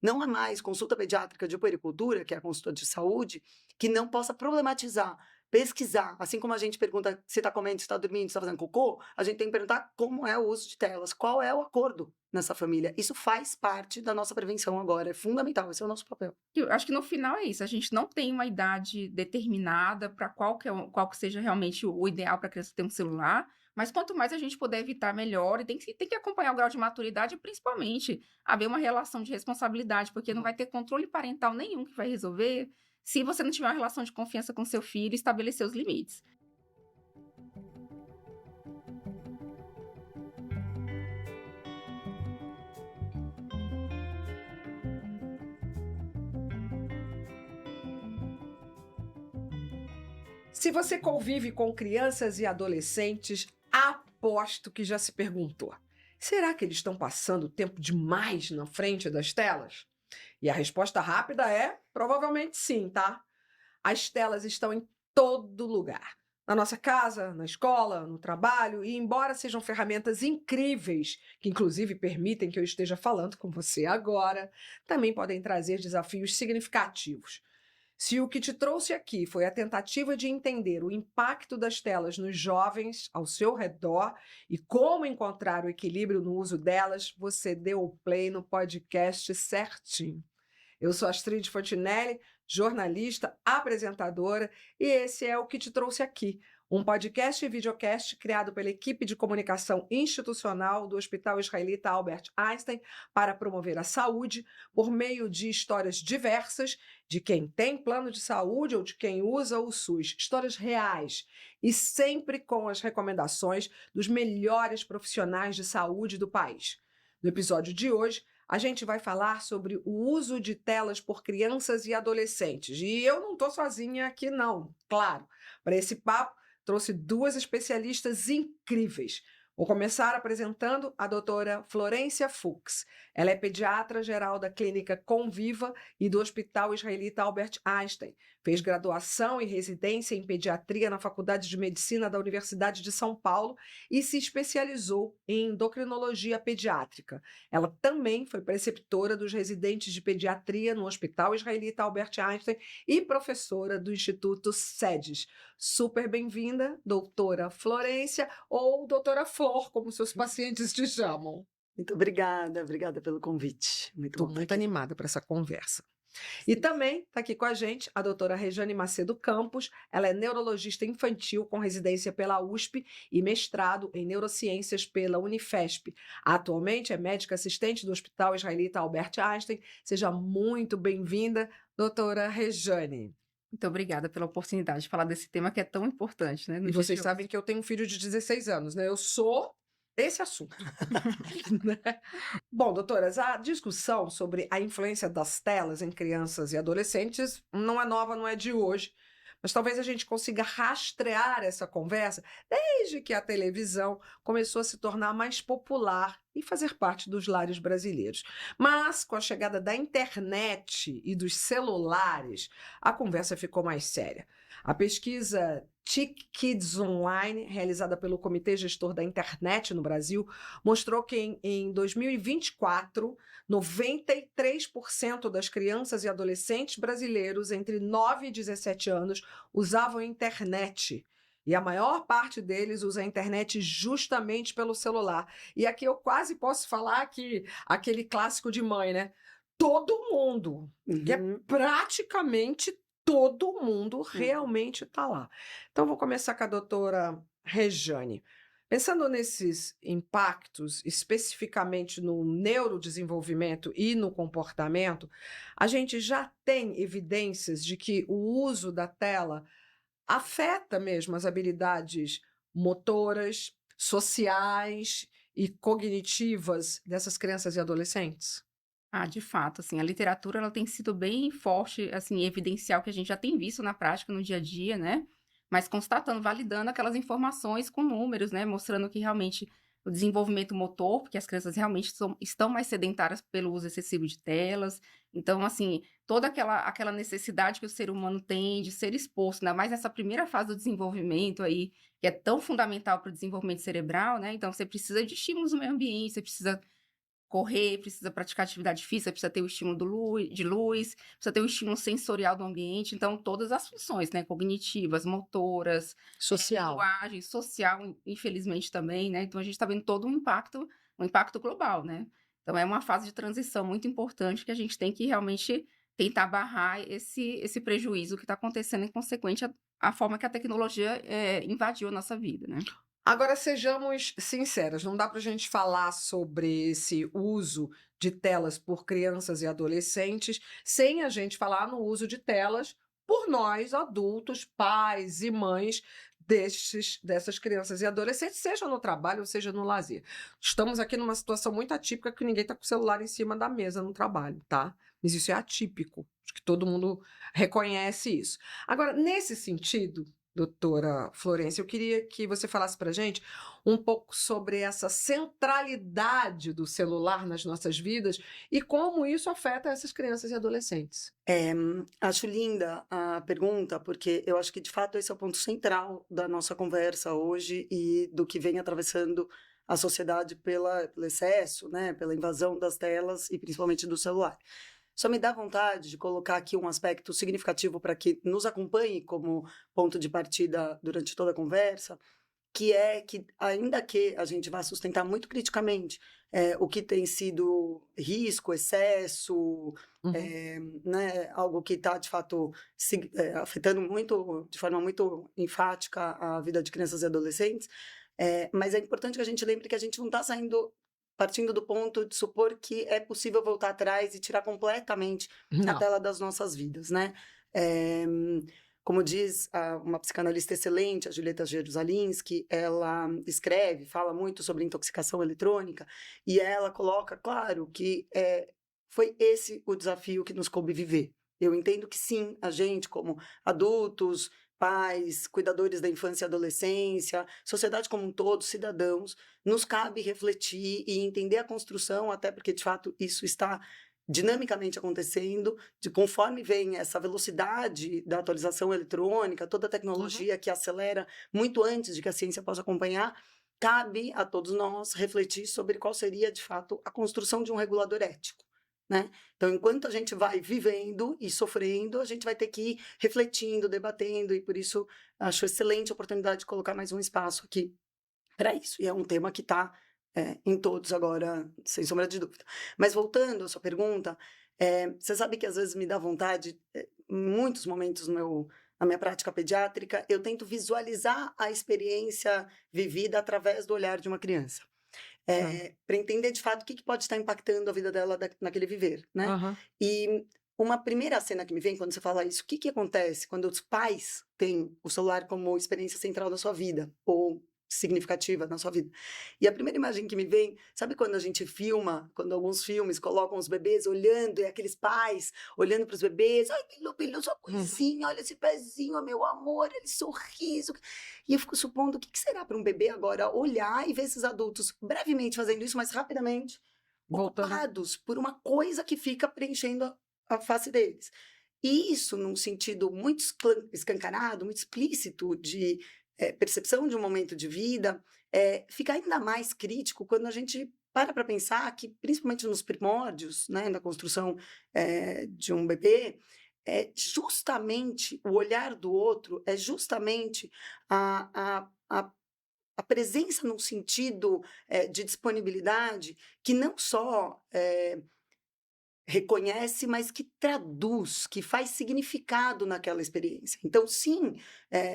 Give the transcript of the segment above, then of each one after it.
Não há mais consulta pediátrica de puericultura, que é a consulta de saúde, que não possa problematizar, pesquisar. Assim como a gente pergunta se está comendo, se está dormindo, se está fazendo cocô, a gente tem que perguntar como é o uso de telas, qual é o acordo nessa família. Isso faz parte da nossa prevenção agora, é fundamental, esse é o nosso papel. Eu acho que no final é isso, a gente não tem uma idade determinada para qual que seja realmente o ideal para a criança ter um celular, mas quanto mais a gente puder evitar, melhor, e tem que acompanhar o grau de maturidade e principalmente haver uma relação de responsabilidade, porque não vai ter controle parental nenhum que vai resolver se você não tiver uma relação de confiança com seu filho e estabelecer os limites. Se você convive com crianças e adolescentes, aposto que já se perguntou: será que eles estão passando tempo demais na frente das telas? E a resposta rápida é: provavelmente sim, tá? As telas estão em todo lugar. Na nossa casa, na escola, no trabalho, e embora sejam ferramentas incríveis, que inclusive permitem que eu esteja falando com você agora, também podem trazer desafios significativos. Se o que te trouxe aqui foi a tentativa de entender o impacto das telas nos jovens ao seu redor e como encontrar o equilíbrio no uso delas, você deu o play no podcast certinho. Eu sou Astrid Fontinelli, jornalista, apresentadora, e esse é o que te trouxe aqui, um podcast e videocast criado pela equipe de comunicação institucional do Hospital Israelita Albert Einstein para promover a saúde por meio de histórias diversas de quem tem plano de saúde ou de quem usa o SUS, histórias reais e sempre com as recomendações dos melhores profissionais de saúde do país. No episódio de hoje, a gente vai falar sobre o uso de telas por crianças e adolescentes. E eu não estou sozinha aqui, não. Claro, para esse papo, trouxe duas especialistas incríveis. Vou começar apresentando a doutora Florência Fuchs. Ela é pediatra geral da Clínica Conviva e do Hospital Israelita Albert Einstein. Fez graduação e residência em pediatria na Faculdade de Medicina da Universidade de São Paulo e se especializou em endocrinologia pediátrica. Ela também foi preceptora dos residentes de pediatria no Hospital Israelita Albert Einstein e professora do Instituto SEDES. Super bem-vinda, doutora Florência, ou doutora Flor, como seus pacientes te chamam. Muito obrigada, obrigada pelo convite. Muito bom Estou estar muito aqui. animada para essa conversa. E também está aqui com a gente a doutora Rejane Macedo Campos. Ela é neurologista infantil com residência pela USP e mestrado em neurociências pela Unifesp. Atualmente é médica assistente do Hospital Israelita Albert Einstein. Seja muito bem-vinda, doutora Rejane. Muito obrigada pela oportunidade de falar desse tema que é tão importante, né, no E dia vocês de hoje. sabem que eu tenho um filho de 16 anos, né? Eu sou esse assunto. Né? Bom, doutoras, a discussão sobre a influência das telas em crianças e adolescentes não é nova, não é de hoje, mas talvez a gente consiga rastrear essa conversa desde que a televisão começou a se tornar mais popular e fazer parte dos lares brasileiros. Mas com a chegada da internet e dos celulares, a conversa ficou mais séria. A pesquisa TIC Kids Online, realizada pelo Comitê Gestor da Internet no Brasil, mostrou que em 2024, 93% das crianças e adolescentes brasileiros entre 9 e 17 anos usavam a internet. E a maior parte deles usa a internet justamente pelo celular. E aqui eu quase posso falar que aquele clássico de mãe, né? Todo mundo, que é Uhum, praticamente todo mundo uhum. realmente está lá. Então, vou começar com a doutora Rejane. Pensando nesses impactos, especificamente no neurodesenvolvimento e no comportamento, a gente já tem evidências de que o uso da tela afeta mesmo as habilidades motoras, sociais e cognitivas dessas crianças e adolescentes? Ah, de fato, assim, a literatura ela tem sido bem forte, assim, evidencial que a gente já tem visto na prática, no dia a dia, né, mas constatando, validando aquelas informações com números, né, mostrando que realmente o desenvolvimento motor, porque as crianças realmente estão mais sedentárias pelo uso excessivo de telas, então, assim, toda aquela necessidade que o ser humano tem de ser exposto, ainda mais nessa primeira fase do desenvolvimento aí, que é tão fundamental para o desenvolvimento cerebral, né, então você precisa de estímulos no meio ambiente, você precisa correr, precisa praticar atividade física, precisa ter o estímulo de luz, precisa ter o estímulo sensorial do ambiente. Então, todas as funções, né? Cognitivas, motoras, Social. linguagem, social, infelizmente também, né? Então, a gente está vendo todo um impacto global, né? Então, é uma fase de transição muito importante que a gente tem que realmente tentar barrar esse prejuízo que está acontecendo em consequente à forma que a tecnologia invadiu a nossa vida, né? Agora, sejamos sinceras, não dá para a gente falar sobre esse uso de telas por crianças e adolescentes sem a gente falar no uso de telas por nós, adultos, pais e mães dessas crianças e adolescentes, seja no trabalho ou seja no lazer. Estamos aqui numa situação muito atípica que ninguém está com o celular em cima da mesa no trabalho, tá? Mas isso é atípico, acho que todo mundo reconhece isso. Agora, nesse sentido, doutora Florência, eu queria que você falasse para a gente um pouco sobre essa centralidade do celular nas nossas vidas e como isso afeta essas crianças e adolescentes. Acho linda a pergunta, porque eu acho que, de fato, esse é o ponto central da nossa conversa hoje e do que vem atravessando a sociedade pelo excesso, né, pela invasão das telas e principalmente do celular. Só me dá vontade de colocar aqui um aspecto significativo para que nos acompanhe como ponto de partida durante toda a conversa, que é que, ainda que a gente vá sustentar muito criticamente o que tem sido risco, excesso, né, algo que está, de fato, afetando muito, de forma muito enfática a vida de crianças e adolescentes, mas é importante que a gente lembre que a gente não está partindo do ponto de supor que é possível voltar atrás e tirar completamente a Não. tela das nossas vidas, né? Como diz uma psicanalista excelente, a Julieta Gerusalinski, ela escreve, fala muito sobre intoxicação eletrônica, e ela coloca, claro, que foi esse o desafio que nos coube viver. Eu entendo que sim, a gente, como adultos, pais, cuidadores da infância e adolescência, sociedade como um todo, cidadãos, nos cabe refletir e entender a construção, até porque, de fato, isso está dinamicamente acontecendo, conforme vem essa velocidade da atualização eletrônica, toda a tecnologia que acelera muito antes de que a ciência possa acompanhar, cabe a todos nós refletir sobre qual seria, de fato, a construção de um regulador ético, né? Então, enquanto a gente vai vivendo e sofrendo, a gente vai ter que ir refletindo, debatendo, e por isso acho excelente a oportunidade de colocar mais um espaço aqui para isso. E é um tema que está em todos agora, sem sombra de dúvida. Mas voltando à sua pergunta, você sabe que às vezes me dá vontade, em muitos momentos na minha prática pediátrica, eu tento visualizar a experiência vivida através do olhar de uma criança. Para entender de fato o que pode estar impactando a vida dela naquele viver, né? E uma primeira cena que me vem quando você fala isso, o que acontece quando os pais têm o celular como experiência central da sua vida, ou significativa na sua vida? E a primeira imagem que me vem, sabe quando a gente filma, quando alguns filmes colocam os bebês olhando, e aqueles pais olhando para os bebês, ai, Bilu, sua coisinha, olha esse pezinho, meu amor, ele sorriso. E eu fico supondo, o que será para um bebê agora olhar e ver esses adultos brevemente fazendo isso, mas rapidamente, ocupados por uma coisa que fica preenchendo a face deles. E isso, num sentido muito escancarado, muito explícito de percepção de um momento de vida, fica ainda mais crítico quando a gente para pensar que, principalmente nos primórdios, né, da construção de um bebê, justamente o olhar do outro, é justamente a presença num sentido de disponibilidade que não só reconhece, mas que traduz, que faz significado naquela experiência. Então, sim,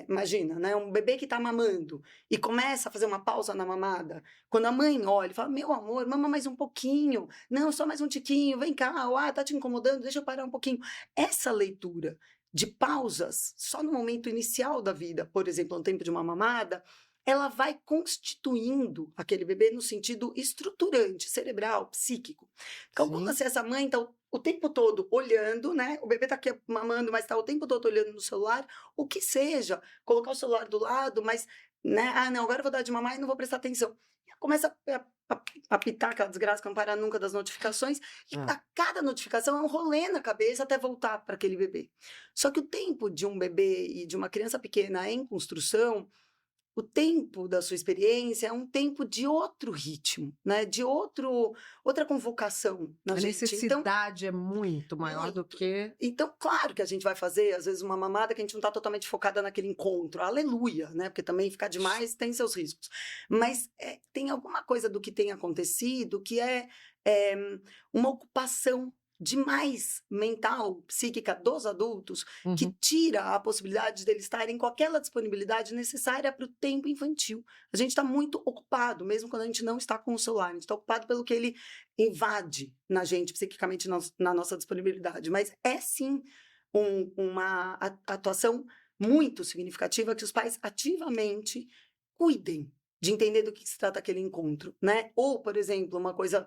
imagina, né, um bebê que está mamando e começa a fazer uma pausa na mamada, quando a mãe olha e fala, meu amor, mama mais um pouquinho, não, só mais um tiquinho, vem cá, tá te incomodando, deixa eu parar um pouquinho. Essa leitura de pausas, só no momento inicial da vida, por exemplo, no tempo de uma mamada, ela vai constituindo aquele bebê no sentido estruturante, cerebral, psíquico. Calcula se essa mãe está o tempo todo olhando, né? O bebê está aqui mamando, mas está o tempo todo olhando no celular, o que seja, colocar o celular do lado, mas, né? Ah, não, agora eu vou dar de mamar e não vou prestar atenção. E começa a apitar aquela desgraça que não para nunca das notificações, e a cada notificação é um rolê na cabeça até voltar para aquele bebê. Só que o tempo de um bebê e de uma criança pequena em construção o tempo da sua experiência é um tempo de outro ritmo, né? De outra convocação na A gente. Então, necessidade é muito maior do muito. que... Então, claro que a gente vai fazer, às vezes, uma mamada que a gente não está totalmente focada naquele encontro. Aleluia, né? Porque também ficar demais tem seus riscos. Mas tem alguma coisa do que tem acontecido que é uma ocupação demais mental, psíquica dos adultos, que Uhum. tira a possibilidade deles estarem com aquela disponibilidade necessária para o tempo infantil. A gente está muito ocupado, mesmo quando a gente não está com o celular, a gente está ocupado pelo que ele invade na gente, psiquicamente, na nossa disponibilidade. Mas é sim uma atuação muito significativa que os pais ativamente cuidem de entender do que se trata aquele encontro, né? Ou, por exemplo, uma coisa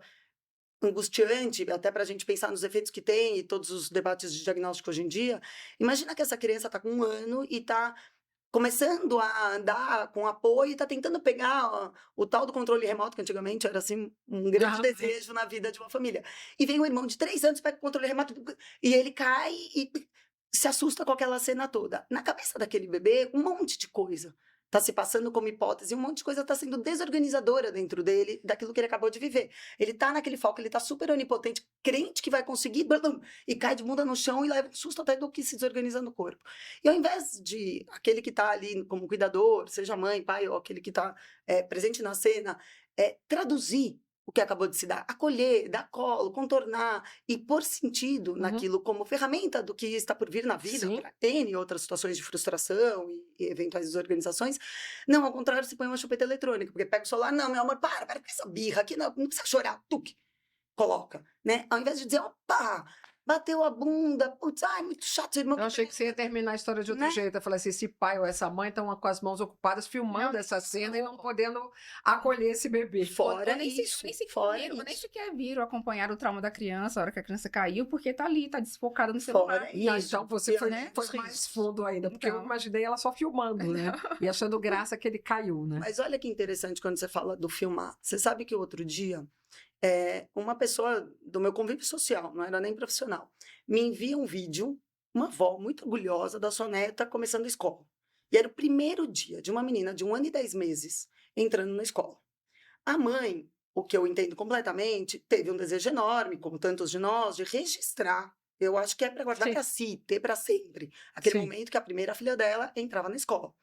angustiante, até para a gente pensar nos efeitos que tem e todos os debates de diagnóstico hoje em dia. Imagina que essa criança está com 1 ano e está começando a andar com apoio e está tentando pegar o tal do controle remoto, que antigamente era assim um grande desejo na vida de uma família. E vem um irmão de 3 anos, pega o controle remoto e ele cai e se assusta com aquela cena toda. Na cabeça daquele bebê, um monte de coisa está se passando como hipótese, um monte de coisa está sendo desorganizadora dentro dele, daquilo que ele acabou de viver. Ele está naquele foco, ele está super onipotente, crente que vai conseguir, blum, e cai de bunda no chão e leva um susto até do que se desorganiza no corpo. E ao invés de aquele que está ali como cuidador, seja mãe, pai, ou aquele que está presente na cena, traduzir o que acabou de se dar, acolher, dar colo, contornar e pôr sentido naquilo como ferramenta do que está por vir na vida, Sim. para N outras situações de frustração e eventuais desorganizações. Não, ao contrário, se põe uma chupeta eletrônica, porque pega o celular, não, meu amor, para com essa birra aqui, não precisa chorar, tuque, coloca, né? Ao invés de dizer, opa, bateu a bunda, putz, ai, muito chato, seu irmão. Eu achei que você ia terminar a história de outro Né? jeito. Eu falei assim, esse pai ou essa mãe estão com as mãos ocupadas filmando Não, essa cena e não podendo acolher esse bebê. Fora nem isso, nem sequer fora viram, nem isso. sequer viram acompanhar o trauma da criança, a hora que a criança caiu, porque tá ali, tá desfocada no Fora celular. Não, isso. então você E foi, além foi dos mais riscos. fundo ainda, porque eu Então. imaginei ela só filmando, né? E achando graça que ele caiu, né? Mas olha que interessante quando você fala do filmar. Você sabe que outro dia, uma pessoa do meu convívio social, não era nem profissional, me envia um vídeo, uma avó muito orgulhosa da sua neta começando a escola. E era o primeiro dia de uma menina de 1 ano e 10 meses entrando na escola. A mãe, o que eu entendo completamente, teve um desejo enorme, como tantos de nós, de registrar. Eu acho que é para guardar Sim. para si, ter para sempre. Aquele Sim. momento que a primeira filha dela entrava na escola.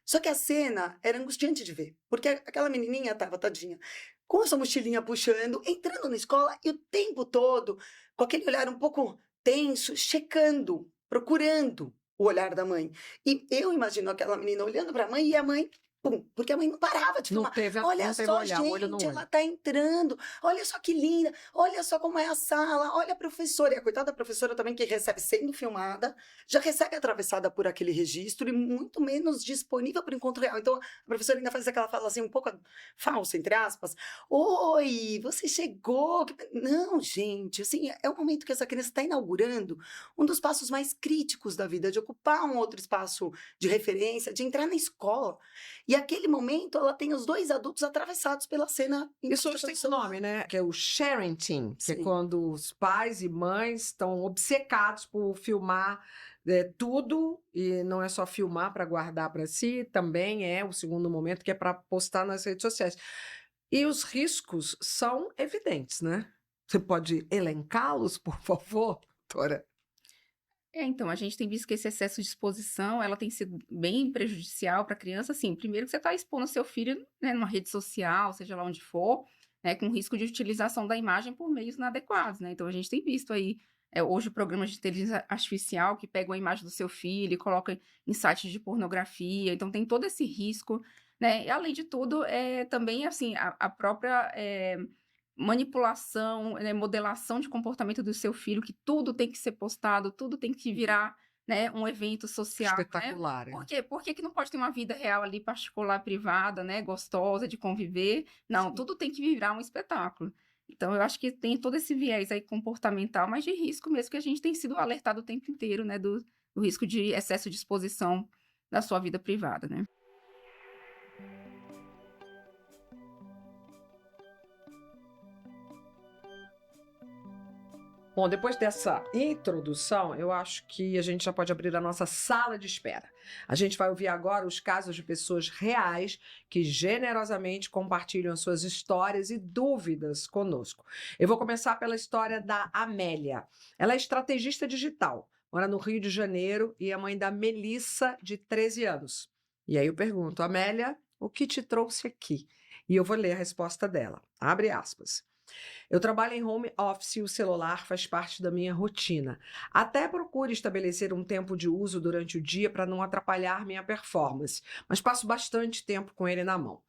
Só que a cena era angustiante de ver, porque aquela menininha estava, tadinha, com a sua mochilinha puxando, entrando na escola e o tempo todo com aquele olhar um pouco tenso, checando, procurando o olhar da mãe. E eu imagino aquela menina olhando para a mãe e a mãe, pum, porque a mãe não parava de Não filmar. teve, Olha não teve só, olhar, olho no gente, olho. ela tá entrando. Olha só que linda. Olha só como é a sala. Olha a professora. E a coitada da professora também, que recebe sendo filmada, já recebe atravessada por aquele registro e muito menos disponível para o encontro real. Então, a professora ainda faz aquela fala assim, um pouco falsa, entre aspas. Oi, você chegou. Não, gente, assim, é o momento que essa criança está inaugurando um dos passos mais críticos da vida, de ocupar um outro espaço de referência, de entrar na escola. E aquele momento, ela tem os 2 adultos atravessados pela cena. Isso hoje tem um nome, né? Que é o sharenting, que é Sim. quando os pais e mães estão obcecados por filmar tudo, e não é só filmar para guardar para si, também é o segundo momento, que é para postar nas redes sociais. E os riscos são evidentes, né? Você pode elencá-los, por favor, doutora? Então, a gente tem visto que esse excesso de exposição, ela tem sido bem prejudicial para a criança, assim, primeiro que você está expondo seu filho, né, numa rede social, seja lá onde for, né, com risco de utilização da imagem por meios inadequados, né? Então, a gente tem visto aí, hoje, programas de inteligência artificial que pegam a imagem do seu filho e colocam em sites de pornografia, então tem todo esse risco, né? E, além de tudo, também, assim, a própria manipulação, né, modelação de comportamento do seu filho, que tudo tem que ser postado, tudo tem que virar, né, um evento social, né? Espetacular. Por quê? Por que que não pode ter uma vida real ali, particular, privada, né, gostosa de conviver? Não, Sim. tudo tem que virar um espetáculo. Então, eu acho que tem todo esse viés aí comportamental, mas de risco mesmo, que a gente tem sido alertado o tempo inteiro, né, do risco de excesso de exposição da sua vida privada, né? Bom, depois dessa introdução, eu acho que a gente já pode abrir a nossa sala de espera. A gente vai ouvir agora os casos de pessoas reais que generosamente compartilham suas histórias e dúvidas conosco. Eu vou começar pela história da Amélia. Ela é estrategista digital, mora no Rio de Janeiro e é mãe da Melissa, de 13 anos. E aí eu pergunto, Amélia, o que te trouxe aqui? E eu vou ler a resposta dela. Abre aspas. Eu trabalho em home office e o celular faz parte da minha rotina. Até procuro estabelecer um tempo de uso durante o dia para não atrapalhar minha performance, mas passo bastante tempo com ele na mão.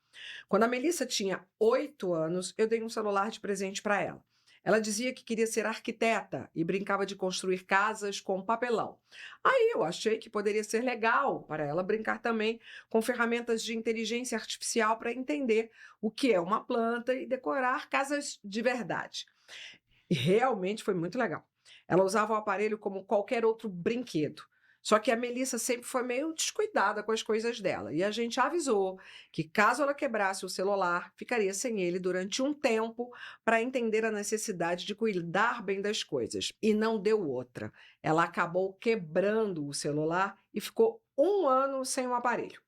Quando a Melissa tinha 8 anos, eu dei um celular de presente para ela. Ela dizia que queria ser arquiteta e brincava de construir casas com papelão. Aí eu achei que poderia ser legal para ela brincar também com ferramentas de inteligência artificial para entender o que é uma planta e decorar casas de verdade. E realmente foi muito legal. Ela usava o aparelho como qualquer outro brinquedo. Só que a Melissa sempre foi meio descuidada com as coisas dela. E a gente avisou que caso ela quebrasse o celular, ficaria sem ele durante um tempo para entender a necessidade de cuidar bem das coisas. E não deu outra. Ela acabou quebrando o celular e ficou 1 ano sem o aparelho.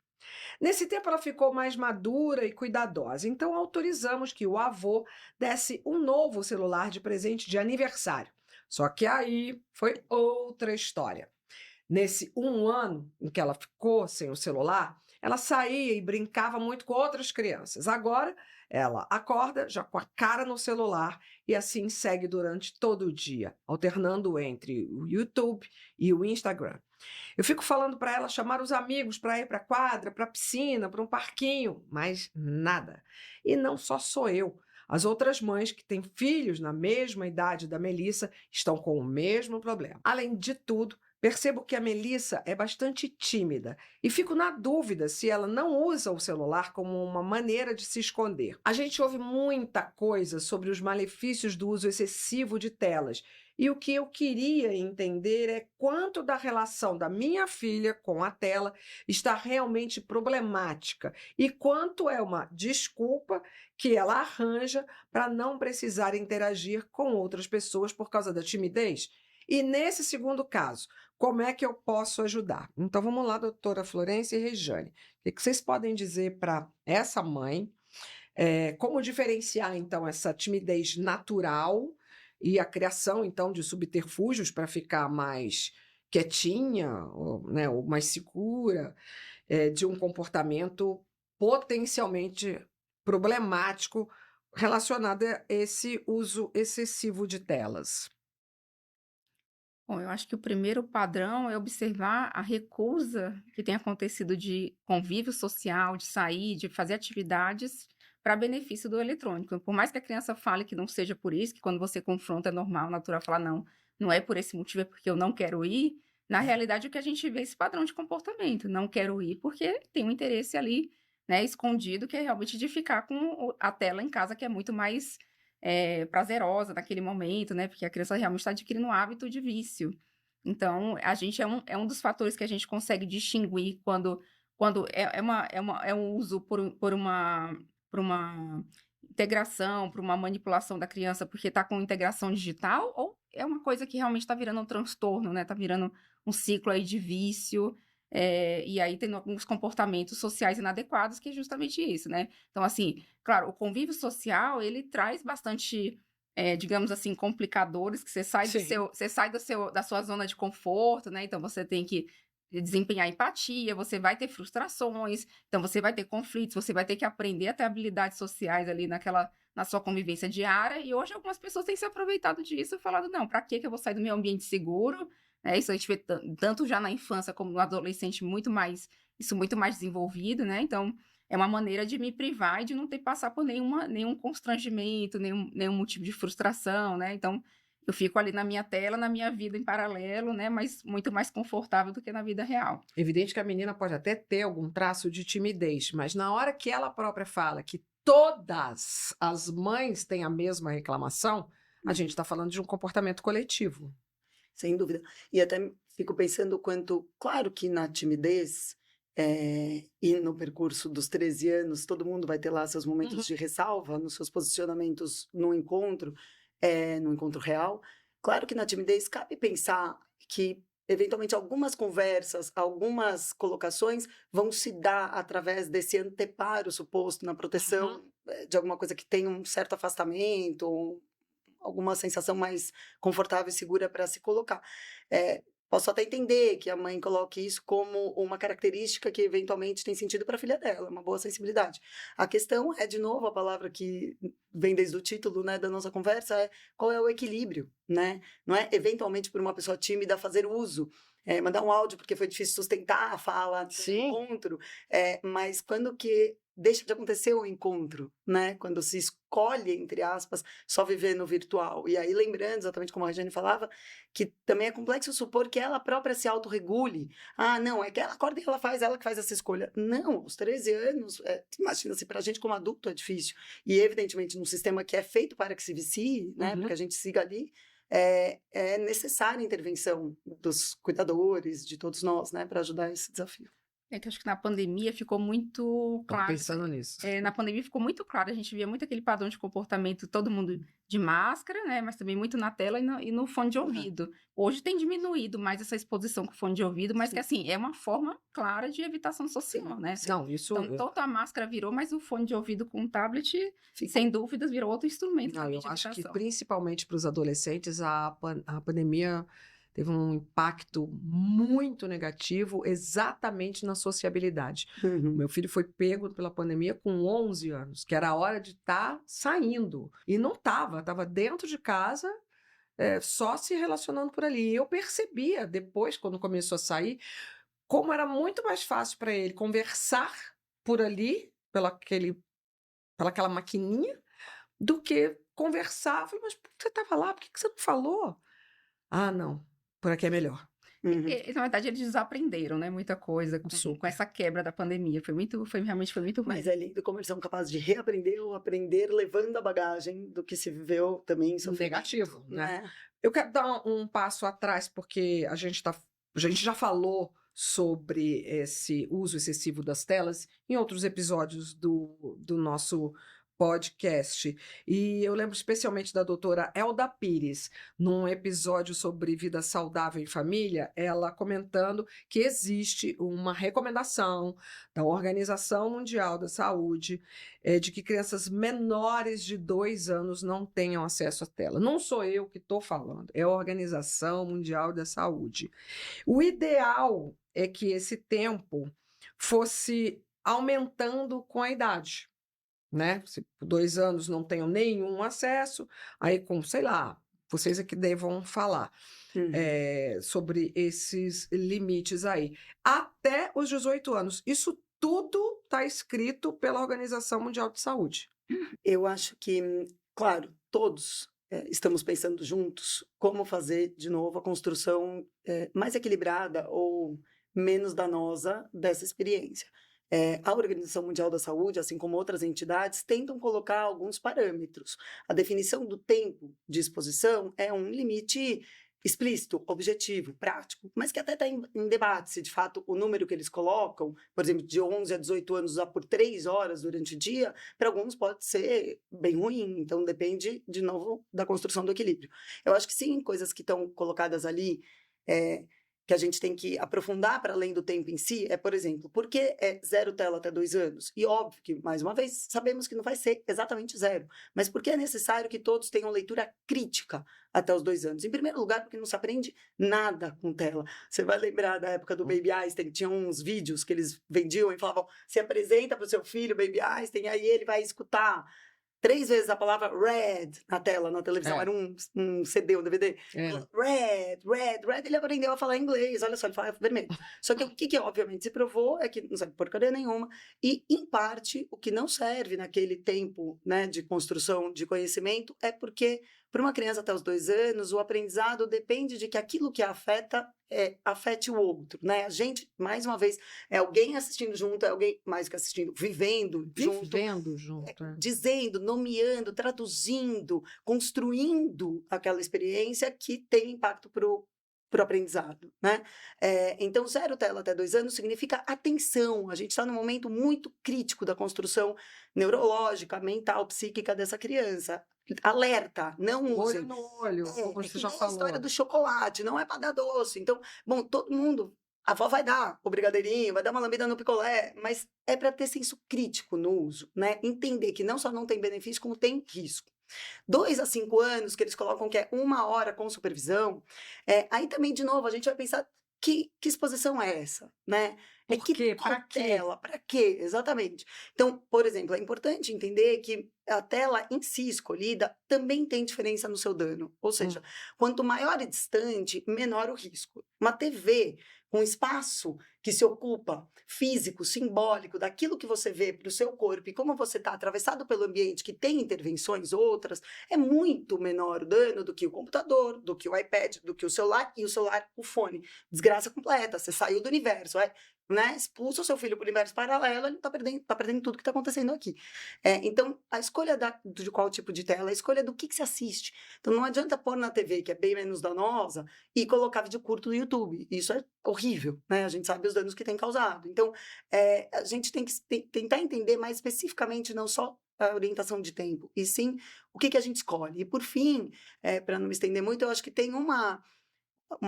Nesse tempo, ela ficou mais madura e cuidadosa, então autorizamos que o avô desse um novo celular de presente de aniversário. Só que aí foi outra história. Nesse 1 ano em que ela ficou sem o celular, ela saía e brincava muito com outras crianças. Agora, ela acorda já com a cara no celular e assim segue durante todo o dia, alternando entre o YouTube e o Instagram. Eu fico falando para ela chamar os amigos para ir para a quadra, para a piscina, para um parquinho, mas nada. E não só sou eu. As outras mães que têm filhos na mesma idade da Melissa estão com o mesmo problema. Além de tudo, percebo que a Melissa é bastante tímida e fico na dúvida se ela não usa o celular como uma maneira de se esconder. A gente ouve muita coisa sobre os malefícios do uso excessivo de telas. E o que eu queria entender é quanto da relação da minha filha com a tela está realmente problemática e quanto é uma desculpa que ela arranja para não precisar interagir com outras pessoas por causa da timidez. E nesse segundo caso, como é que eu posso ajudar? Então vamos lá, doutora Florência e Rejane. O que vocês podem dizer para essa mãe? Como diferenciar, então, essa timidez natural e a criação, então, de subterfúgios para ficar mais quietinha, ou, né, ou mais segura, de um comportamento potencialmente problemático relacionado a esse uso excessivo de telas? Bom, eu acho que o primeiro padrão é observar a recusa que tem acontecido de convívio social, de sair, de fazer atividades para benefício do eletrônico. Por mais que a criança fale que não seja por isso, que quando você confronta é normal, natural falar, não, não é por esse motivo, é porque eu não quero ir. Na realidade, o que a gente vê é esse padrão de comportamento. Não quero ir porque tem um interesse ali, né, escondido, que é realmente de ficar com a tela em casa, que é muito mais prazerosa naquele momento, né? Porque a criança realmente está adquirindo um hábito de vício. Então, a gente é um dos fatores que a gente consegue distinguir quando é um uso por uma integração, por uma manipulação da criança, porque está com integração digital, ou é uma coisa que realmente está virando um transtorno, né? Está virando um ciclo aí de vício. E aí tem alguns comportamentos sociais inadequados, que é justamente isso, né? Então, assim, claro, o convívio social, ele traz bastante, digamos assim, complicadores, que você sai Sim. da sua zona de conforto, né? Então, você tem que desempenhar empatia, você vai ter frustrações, então você vai ter conflitos, você vai ter que aprender a ter habilidades sociais ali na sua convivência diária, e hoje algumas pessoas têm se aproveitado disso e falado, não, para que eu vou sair do meu ambiente seguro? Isso a gente vê tanto já na infância como no adolescente muito mais desenvolvido, né? Então, é uma maneira de me privar e de não ter que passar por nenhum constrangimento, nenhum motivo de frustração, né? Então, eu fico ali na minha tela, na minha vida em paralelo, né? Mas muito mais confortável do que na vida real. Evidente que a menina pode até ter algum traço de timidez, mas na hora que ela própria fala que todas as mães têm a mesma reclamação, a gente está falando de um comportamento coletivo. Sem dúvida. E até fico pensando o quanto, claro que na timidez, e no percurso dos 13 anos, todo mundo vai ter lá seus momentos de ressalva, nos seus posicionamentos no encontro real. Claro que na timidez cabe pensar que, eventualmente, algumas conversas, algumas colocações vão se dar através desse anteparo suposto na proteção de alguma coisa que tem um certo afastamento, ou alguma sensação mais confortável e segura para se colocar. Posso até entender que a mãe coloque isso como uma característica que eventualmente tem sentido para a filha dela, uma boa sensibilidade. A questão é, de novo, a palavra que vem desde o título, né, da nossa conversa, é qual é o equilíbrio, né? Não é eventualmente por uma pessoa tímida fazer uso, mandar um áudio porque foi difícil sustentar a fala no Sim. encontro, mas quando que deixa de acontecer o encontro, né? Quando se escolhe, entre aspas, só viver no virtual. E aí, lembrando, exatamente como a Regiane falava, que também é complexo supor que ela própria se autorregule. Ah, não, é que ela acorda e ela que faz essa escolha. Não, aos 13 anos, imagina, se para a gente como adulto é difícil. E, evidentemente, num sistema que é feito para que se vicie, né? Para que a gente siga ali, é necessária a intervenção dos cuidadores, de todos nós, né? Para ajudar esse desafio. É que eu acho que na pandemia ficou muito Tô claro. pensando nisso. Na pandemia ficou muito claro, a gente via muito aquele padrão de comportamento, todo mundo de máscara, né? Mas também muito na tela e no fone de ouvido. Hoje tem diminuído mais essa exposição com fone de ouvido, mas que assim, é uma forma clara de evitação social, né? Não, isso... Então, tanto a máscara virou, mas o fone de ouvido com o tablet, Ficou. sem dúvidas, virou outro instrumento Não, também eu de acho que evitação. principalmente para os adolescentes a pandemia teve um impacto muito negativo exatamente na sociabilidade. Meu filho foi pego pela pandemia com 11 anos, que era a hora de estar saindo. E não estava dentro de casa, só se relacionando por ali. E eu percebia depois, quando começou a sair, como era muito mais fácil para ele conversar por ali, pelaquela maquininha, do que conversar. Eu falei, mas por que você estava lá? Por que você não falou? Ah, não, por aqui é melhor. Na verdade, eles desaprenderam, né? Muita coisa Sim. com essa quebra da pandemia. Realmente foi muito ruim. Mas é lindo como eles são capazes de reaprender ou aprender levando a bagagem do que se viveu também em sofrimento, Negativo, né? né? Eu quero dar um passo atrás, porque a gente já falou sobre esse uso excessivo das telas em outros episódios do nosso podcast. E eu lembro especialmente da doutora Elda Pires, num episódio sobre vida saudável em família, ela comentando que existe uma recomendação da Organização Mundial da Saúde de que crianças menores de 2 anos não tenham acesso à tela. Não sou eu que estou falando, é a Organização Mundial da Saúde. O ideal é que esse tempo fosse aumentando com a idade, né? Se por 2 anos não tenham nenhum acesso, aí com, sei lá, vocês é que devam falar sobre esses limites aí. Até os 18 anos. Isso tudo está escrito pela Organização Mundial de Saúde. Eu acho que, claro, todos estamos pensando juntos como fazer, de novo, a construção mais equilibrada ou menos danosa dessa experiência. A Organização Mundial da Saúde, assim como outras entidades, tentam colocar alguns parâmetros. A definição do tempo de exposição é um limite explícito, objetivo, prático, mas que até está em debate se, de fato, o número que eles colocam, por exemplo, de 11 a 18 anos, usar por 3 horas durante o dia, para alguns pode ser bem ruim, então depende, de novo, da construção do equilíbrio. Eu acho que sim, coisas que estão colocadas ali, que a gente tem que aprofundar para além do tempo em si, por exemplo, por que é 0 tela até 2 anos? E óbvio que, mais uma vez, sabemos que não vai ser exatamente 0, mas por que é necessário que todos tenham leitura crítica até os 2 anos? Em primeiro lugar, porque não se aprende nada com tela. Você vai lembrar da época do Baby Einstein, tinha uns vídeos que eles vendiam e falavam, se apresenta para o seu filho, Baby Einstein, aí ele vai escutar 3 vezes a palavra red na tela, na televisão. Era um CD, um DVD. Red. Ele aprendeu a falar inglês. Olha só, ele fala vermelho. Só que o que obviamente se provou é que não sabe porcaria nenhuma. E, em parte, o que não serve naquele tempo, né, de construção de conhecimento é porque, para uma criança até os 2 anos, o aprendizado depende de que aquilo que a afeta afete o outro, né? A gente, mais uma vez, é alguém assistindo junto, é alguém mais que assistindo, vivendo junto, dizendo, nomeando, traduzindo, construindo aquela experiência que tem impacto pro para o aprendizado, né? Então, 0 tela até 2 anos significa atenção. A gente está num momento muito crítico da construção neurológica, mental, psíquica dessa criança. Alerta, não Olho usem. no olho, como É você que já nem a falou. história do chocolate, não é para dar doce. Então, bom, todo mundo, a avó vai dar o brigadeirinho, vai dar uma lambida no picolé, mas é para ter senso crítico no uso, né? Entender que não só não tem benefício, como tem risco. 2 a 5 anos, que eles colocam que é 1 hora com supervisão, aí também, de novo, a gente vai pensar que exposição é essa, né? Por Que quê? tal Pra quê? tela? Para quê? Exatamente. Então, por exemplo, é importante entender que a tela em si escolhida também tem diferença no seu dano. Ou seja, quanto maior e distante, menor o risco. Uma TV com espaço que se ocupa físico, simbólico, daquilo que você vê para o seu corpo e como você está atravessado pelo ambiente que tem intervenções outras, é muito menor o dano do que o computador, do que o iPad, do que o celular, e o celular, o fone. Desgraça completa, você saiu do universo, né? Expulsa o seu filho para o universo paralelo, ele está perdendo tudo que está acontecendo aqui. Então, a escolha de qual tipo de tela, a escolha do que se assiste. Então, não adianta pôr na TV, que é bem menos danosa, e colocar vídeo curto no YouTube. Isso é horrível, né? A gente sabe os danos que tem causado. Então, a gente tem que tentar entender mais especificamente, não só a orientação de tempo, e sim o que a gente escolhe. E, por fim, para não me estender muito, eu acho que tem uma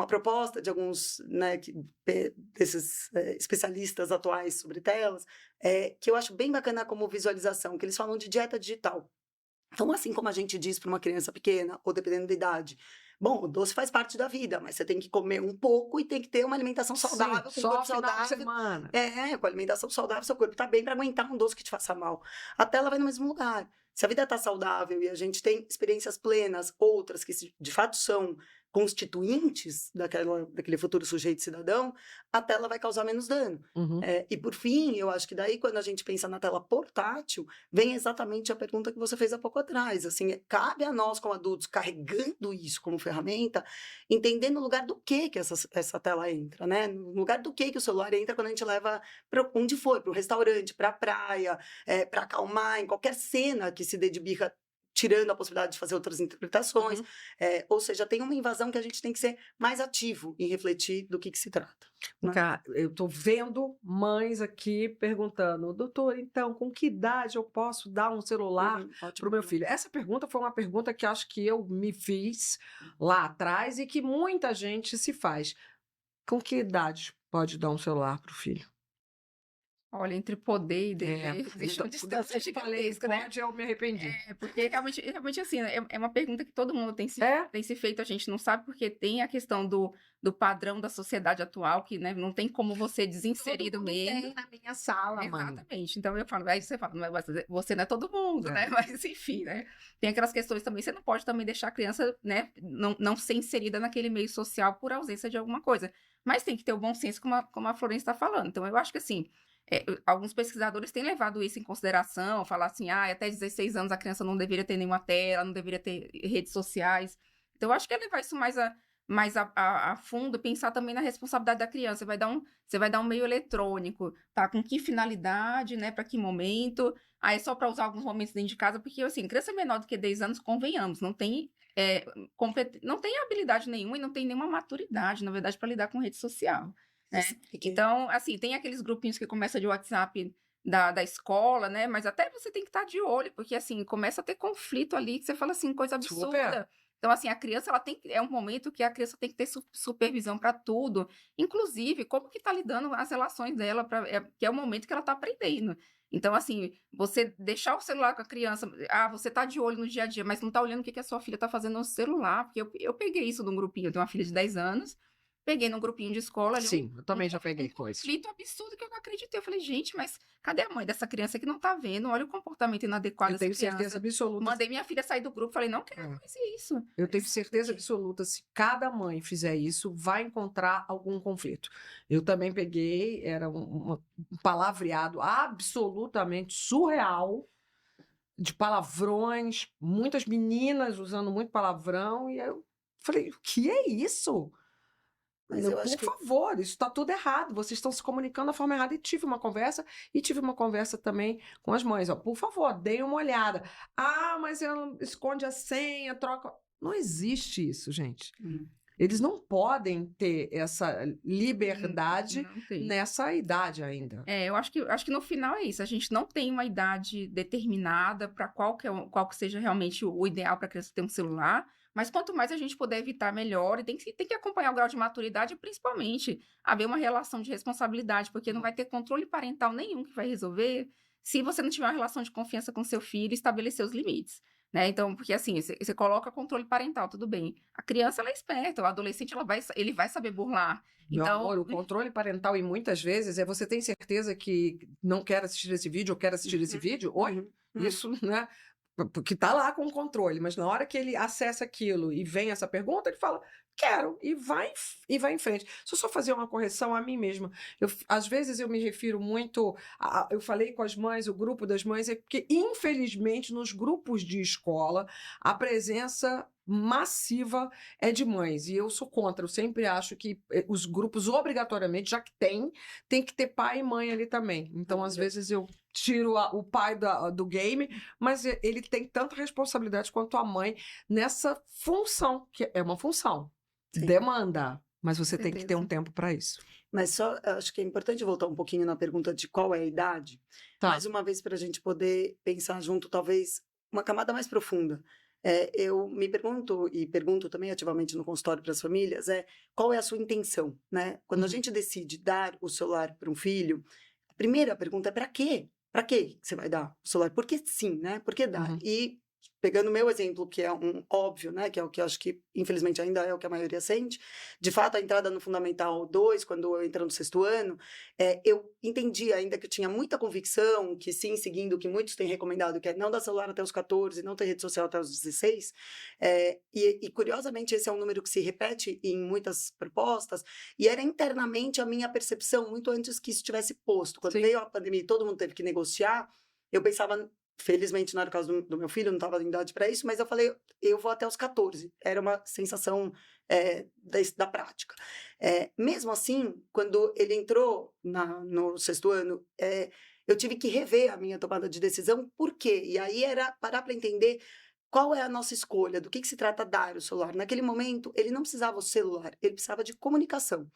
proposta de alguns, né, desses especialistas atuais sobre telas, que eu acho bem bacana como visualização, que eles falam de dieta digital. Então, assim como a gente diz para uma criança pequena, ou dependendo da idade, bom, o doce faz parte da vida, mas você tem que comer um pouco e tem que ter uma alimentação saudável, Sim, com um só corpo final de saudável. semana. Com alimentação saudável, seu corpo está bem para aguentar um doce que te faça mal. A tela vai no mesmo lugar. Se a vida está saudável e a gente tem experiências plenas, outras que de fato são constituintes daquele futuro sujeito cidadão, a tela vai causar menos dano. Uhum. E por fim, eu acho que daí quando a gente pensa na tela portátil, vem exatamente a pergunta que você fez há pouco atrás, assim, cabe a nós como adultos, carregando isso como ferramenta, entender no lugar do que essa tela entra, né? No lugar do que o celular entra quando a gente leva para onde for, para o restaurante, para a praia, para acalmar, em qualquer cena que se dê de birra, tirando a possibilidade de fazer outras interpretações. Ou seja, tem uma invasão que a gente tem que ser mais ativo em refletir do que se trata. Né? Cara, eu tô vendo mães aqui perguntando, doutor, então, com que idade eu posso dar um celular para o meu filho? Essa pergunta foi uma pergunta que acho que eu me fiz lá atrás e que muita gente se faz. Com que idade pode dar um celular para o filho? Olha, entre poder e dever, existe uma Então, distância eu falei, gigantesca, né? pode, eu me arrependi. Porque realmente assim, né, é uma pergunta que todo mundo tem se feito, a gente não sabe, porque tem a questão do padrão da sociedade atual, que, né, não tem como você desinserir do meio. Tem na minha sala, mãe. Exatamente. Então eu falo, aí você fala, você não é todo mundo, né? Mas enfim, né? Tem aquelas questões também, você não pode também deixar a criança, né, não ser inserida naquele meio social por ausência de alguma coisa. Mas tem que ter o bom senso, como a Florência está falando. Então eu acho que assim, alguns pesquisadores têm levado isso em consideração, falar assim, até 16 anos a criança não deveria ter nenhuma tela, não deveria ter redes sociais. Então, eu acho que é levar isso mais a fundo, pensar também na responsabilidade da criança. Você vai dar um meio eletrônico, tá? Com que finalidade, né? Para que momento? É só para usar alguns momentos dentro de casa, porque, assim, criança menor do que 10 anos, convenhamos, não tem habilidade nenhuma e não tem nenhuma maturidade, na verdade, para lidar com rede social. Né? Então, assim, tem aqueles grupinhos que começam de WhatsApp da escola, né? Mas até você tem que estar de olho, porque, assim, começa a ter conflito ali, que você fala assim, coisa absurda. Então, assim, a criança, é um momento que a criança tem que ter supervisão para tudo, inclusive, como que tá lidando as relações dela, que é o momento que ela tá aprendendo. Então, assim, você deixar o celular com a criança, você tá de olho no dia a dia, mas não tá olhando o que a sua filha tá fazendo no celular, porque eu peguei isso num grupinho, eu tenho uma filha de 10 anos, peguei num grupinho de escola ali. Sim, eu também já peguei coisa. Um conflito absurdo que eu não acreditei. Eu falei, gente, mas cadê a mãe dessa criança que não tá vendo? Olha o comportamento inadequado dessa criança. Eu tenho certeza absoluta. Mandei minha filha sair do grupo, falei, não quero mais isso. Eu tenho certeza absoluta, se cada mãe fizer isso, vai encontrar algum conflito. Eu também peguei, era um palavreado absolutamente surreal, de palavrões, muitas meninas usando muito palavrão, e eu falei, o que é isso? Mas por favor, isso está tudo errado. Vocês estão se comunicando da forma errada. E tive uma conversa também com as mães. Por favor, deem uma olhada. Mas ela esconde a senha, troca. Não existe isso, gente. Eles não podem ter essa liberdade Não tem. nessa idade ainda. Eu acho que no final é isso. A gente não tem uma idade determinada para qual que seja realmente o ideal para a criança ter um celular, mas quanto mais a gente puder evitar, melhor. E tem que acompanhar o grau de maturidade e, principalmente, haver uma relação de responsabilidade, porque não vai ter controle parental nenhum que vai resolver se você não tiver uma relação de confiança com seu filho e estabelecer os limites. Né? Então, porque assim, você coloca controle parental, tudo bem. A criança, ela é esperta, o adolescente, ele vai saber burlar. Meu Então, amor, o controle parental, e muitas vezes, você tem certeza que não quer assistir esse vídeo ou quer assistir esse vídeo? Oi? Isso, né? Porque tá lá com o controle, mas na hora que ele acessa aquilo e vem essa pergunta, ele fala, quero, e vai em frente. Se eu só fazer uma correção a mim mesma, às vezes eu me refiro muito, eu falei com as mães, o grupo das mães, é porque, infelizmente, nos grupos de escola, a presença massiva é de mães, e eu sou contra, eu sempre acho que os grupos, obrigatoriamente, já que tem que ter pai e mãe ali também. Então, às vezes, eu tiro o pai do game, mas ele tem tanta responsabilidade quanto a mãe nessa função, que é uma função. Sim. Demanda, mas você tem que ter um certeza. tempo para isso. Mas só acho que é importante voltar um pouquinho na pergunta de qual é a idade, Tá. mais uma vez para a gente poder pensar junto, talvez, uma camada mais profunda. Eu me pergunto, e pergunto também ativamente no consultório para as famílias, qual é a sua intenção, né? Quando a gente decide dar o celular para um filho, a primeira pergunta é para quê? Para que você vai dar o celular? Por que sim, né? Por que dar? Uhum. E pegando o meu exemplo, que é um óbvio, né? Que é o que eu acho que, infelizmente, ainda é o que a maioria sente. De fato, a entrada no Fundamental 2, quando eu entrei no 6º ano, eu entendi ainda que eu tinha muita convicção, que sim, seguindo o que muitos têm recomendado, que é não dar celular até os 14, não ter rede social até os 16. E curiosamente, esse é um número que se repete em muitas propostas, e era internamente a minha percepção, muito antes que isso tivesse posto. Quando Sim. veio a pandemia e todo mundo teve que negociar, eu pensava... Felizmente, não era o caso do meu filho, não estava em idade para isso, mas eu falei, eu vou até os 14. Era uma sensação da prática. Mesmo assim, quando ele entrou no 6º ano, eu tive que rever a minha tomada de decisão. Por quê? E aí era parar para entender qual é a nossa escolha, do que se trata dar o celular. Naquele momento, ele não precisava o celular, ele precisava de comunicação.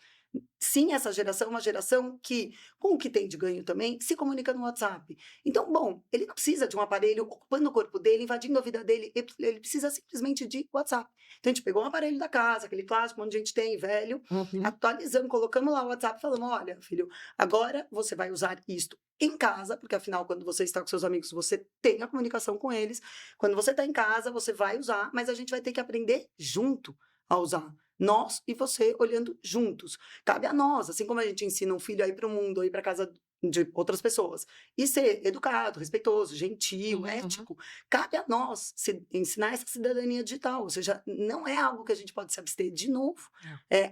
Sim, essa geração é uma geração que, com o que tem de ganho também, se comunica no WhatsApp. Então, bom, ele não precisa de um aparelho ocupando o corpo dele, invadindo a vida dele, ele precisa simplesmente de WhatsApp. Então, a gente pegou um aparelho da casa, aquele clássico onde a gente tem, velho, atualizamos, colocamos lá o WhatsApp e falamos, olha, filho, agora você vai usar isto em casa, porque afinal, quando você está com seus amigos, você tem a comunicação com eles. Quando você está em casa, você vai usar, mas a gente vai ter que aprender junto a usar. Nós e você olhando juntos. Cabe a nós, assim como a gente ensina um filho a ir para o mundo, a ir para casa de outras pessoas, e ser educado, respeitoso, gentil, ético, cabe a nós ensinar essa cidadania digital, ou seja, não é algo que a gente pode se abster de novo.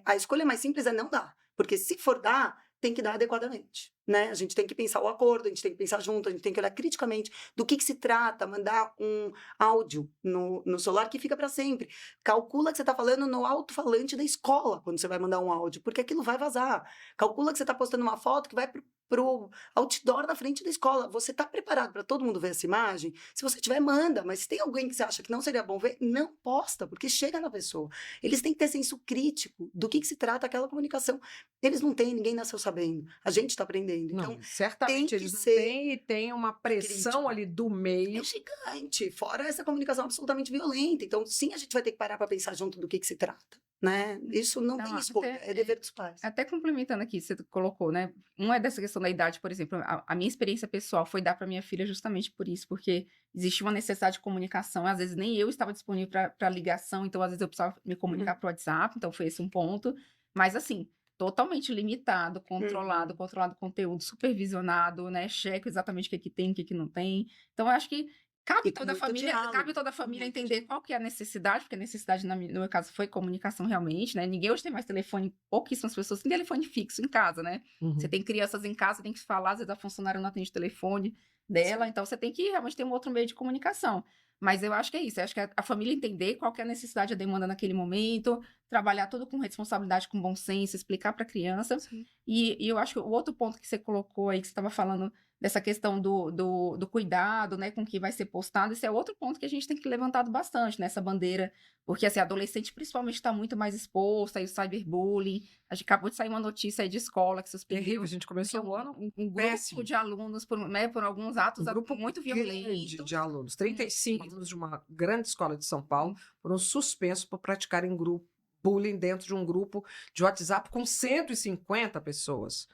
A escolha mais simples é não dar, porque se for dar, tem que dar adequadamente, né? A gente tem que pensar o acordo, a gente tem que pensar junto, a gente tem que olhar criticamente do que se trata, mandar um áudio no celular que fica para sempre. Calcula que você está falando no alto-falante da escola quando você vai mandar um áudio, porque aquilo vai vazar. Calcula que você está postando uma foto que vai pro outdoor na frente da escola. Você está preparado para todo mundo ver essa imagem? Se você tiver, manda. Mas se tem alguém que você acha que não seria bom ver, não posta, porque chega na pessoa. Eles têm que ter senso crítico do que se trata aquela comunicação. Eles não têm, ninguém nasceu sabendo. A gente está aprendendo. Não, Então, certamente eles não têm, e tem uma pressão crítico. ali do meio. É gigante. Fora essa comunicação absolutamente violenta. Então, sim, a gente vai ter que parar para pensar junto do que se trata. Né? Isso não tem escolha, é dever dos pais. Até complementando aqui, você colocou, né? Uma é dessa questão da idade, por exemplo, a minha experiência pessoal foi dar para minha filha justamente por isso, porque existia uma necessidade de comunicação, às vezes nem eu estava disponível para ligação, então às vezes eu precisava me comunicar por WhatsApp, então foi esse um ponto, mas assim, totalmente limitado, controlado o conteúdo, supervisionado, né? Checo exatamente o que tem, o que não tem. Então eu acho que cabe toda a família entender qual que é a necessidade, porque a necessidade, no meu caso, foi comunicação realmente, né? Ninguém hoje tem mais telefone, pouquíssimas pessoas têm telefone fixo em casa, né? Você tem crianças em casa, tem que falar, às vezes a funcionária não atende o telefone dela, então você tem que realmente ter um outro meio de comunicação. Mas eu acho que é isso, eu acho que a família entender qual que é a necessidade, a demanda naquele momento, trabalhar tudo com responsabilidade, com bom senso, explicar para a criança. Sim. E eu acho que o outro ponto que você colocou aí, que você estava falando dessa questão do cuidado, né, com o que vai ser postado, esse é outro ponto que a gente tem que levantar bastante, né, essa bandeira, porque, assim, adolescente principalmente está muito mais exposto, aí o cyberbullying, a gente acabou de sair uma notícia aí de escola que Terrível, suspendeu a gente começou o ano um grupo péssimo. de alunos por alguns atos Um grupo muito grande violentos. de alunos, 35 Isso. alunos de uma grande escola de São Paulo, foram suspensos por praticarem bullying dentro de um grupo de WhatsApp com 150 pessoas.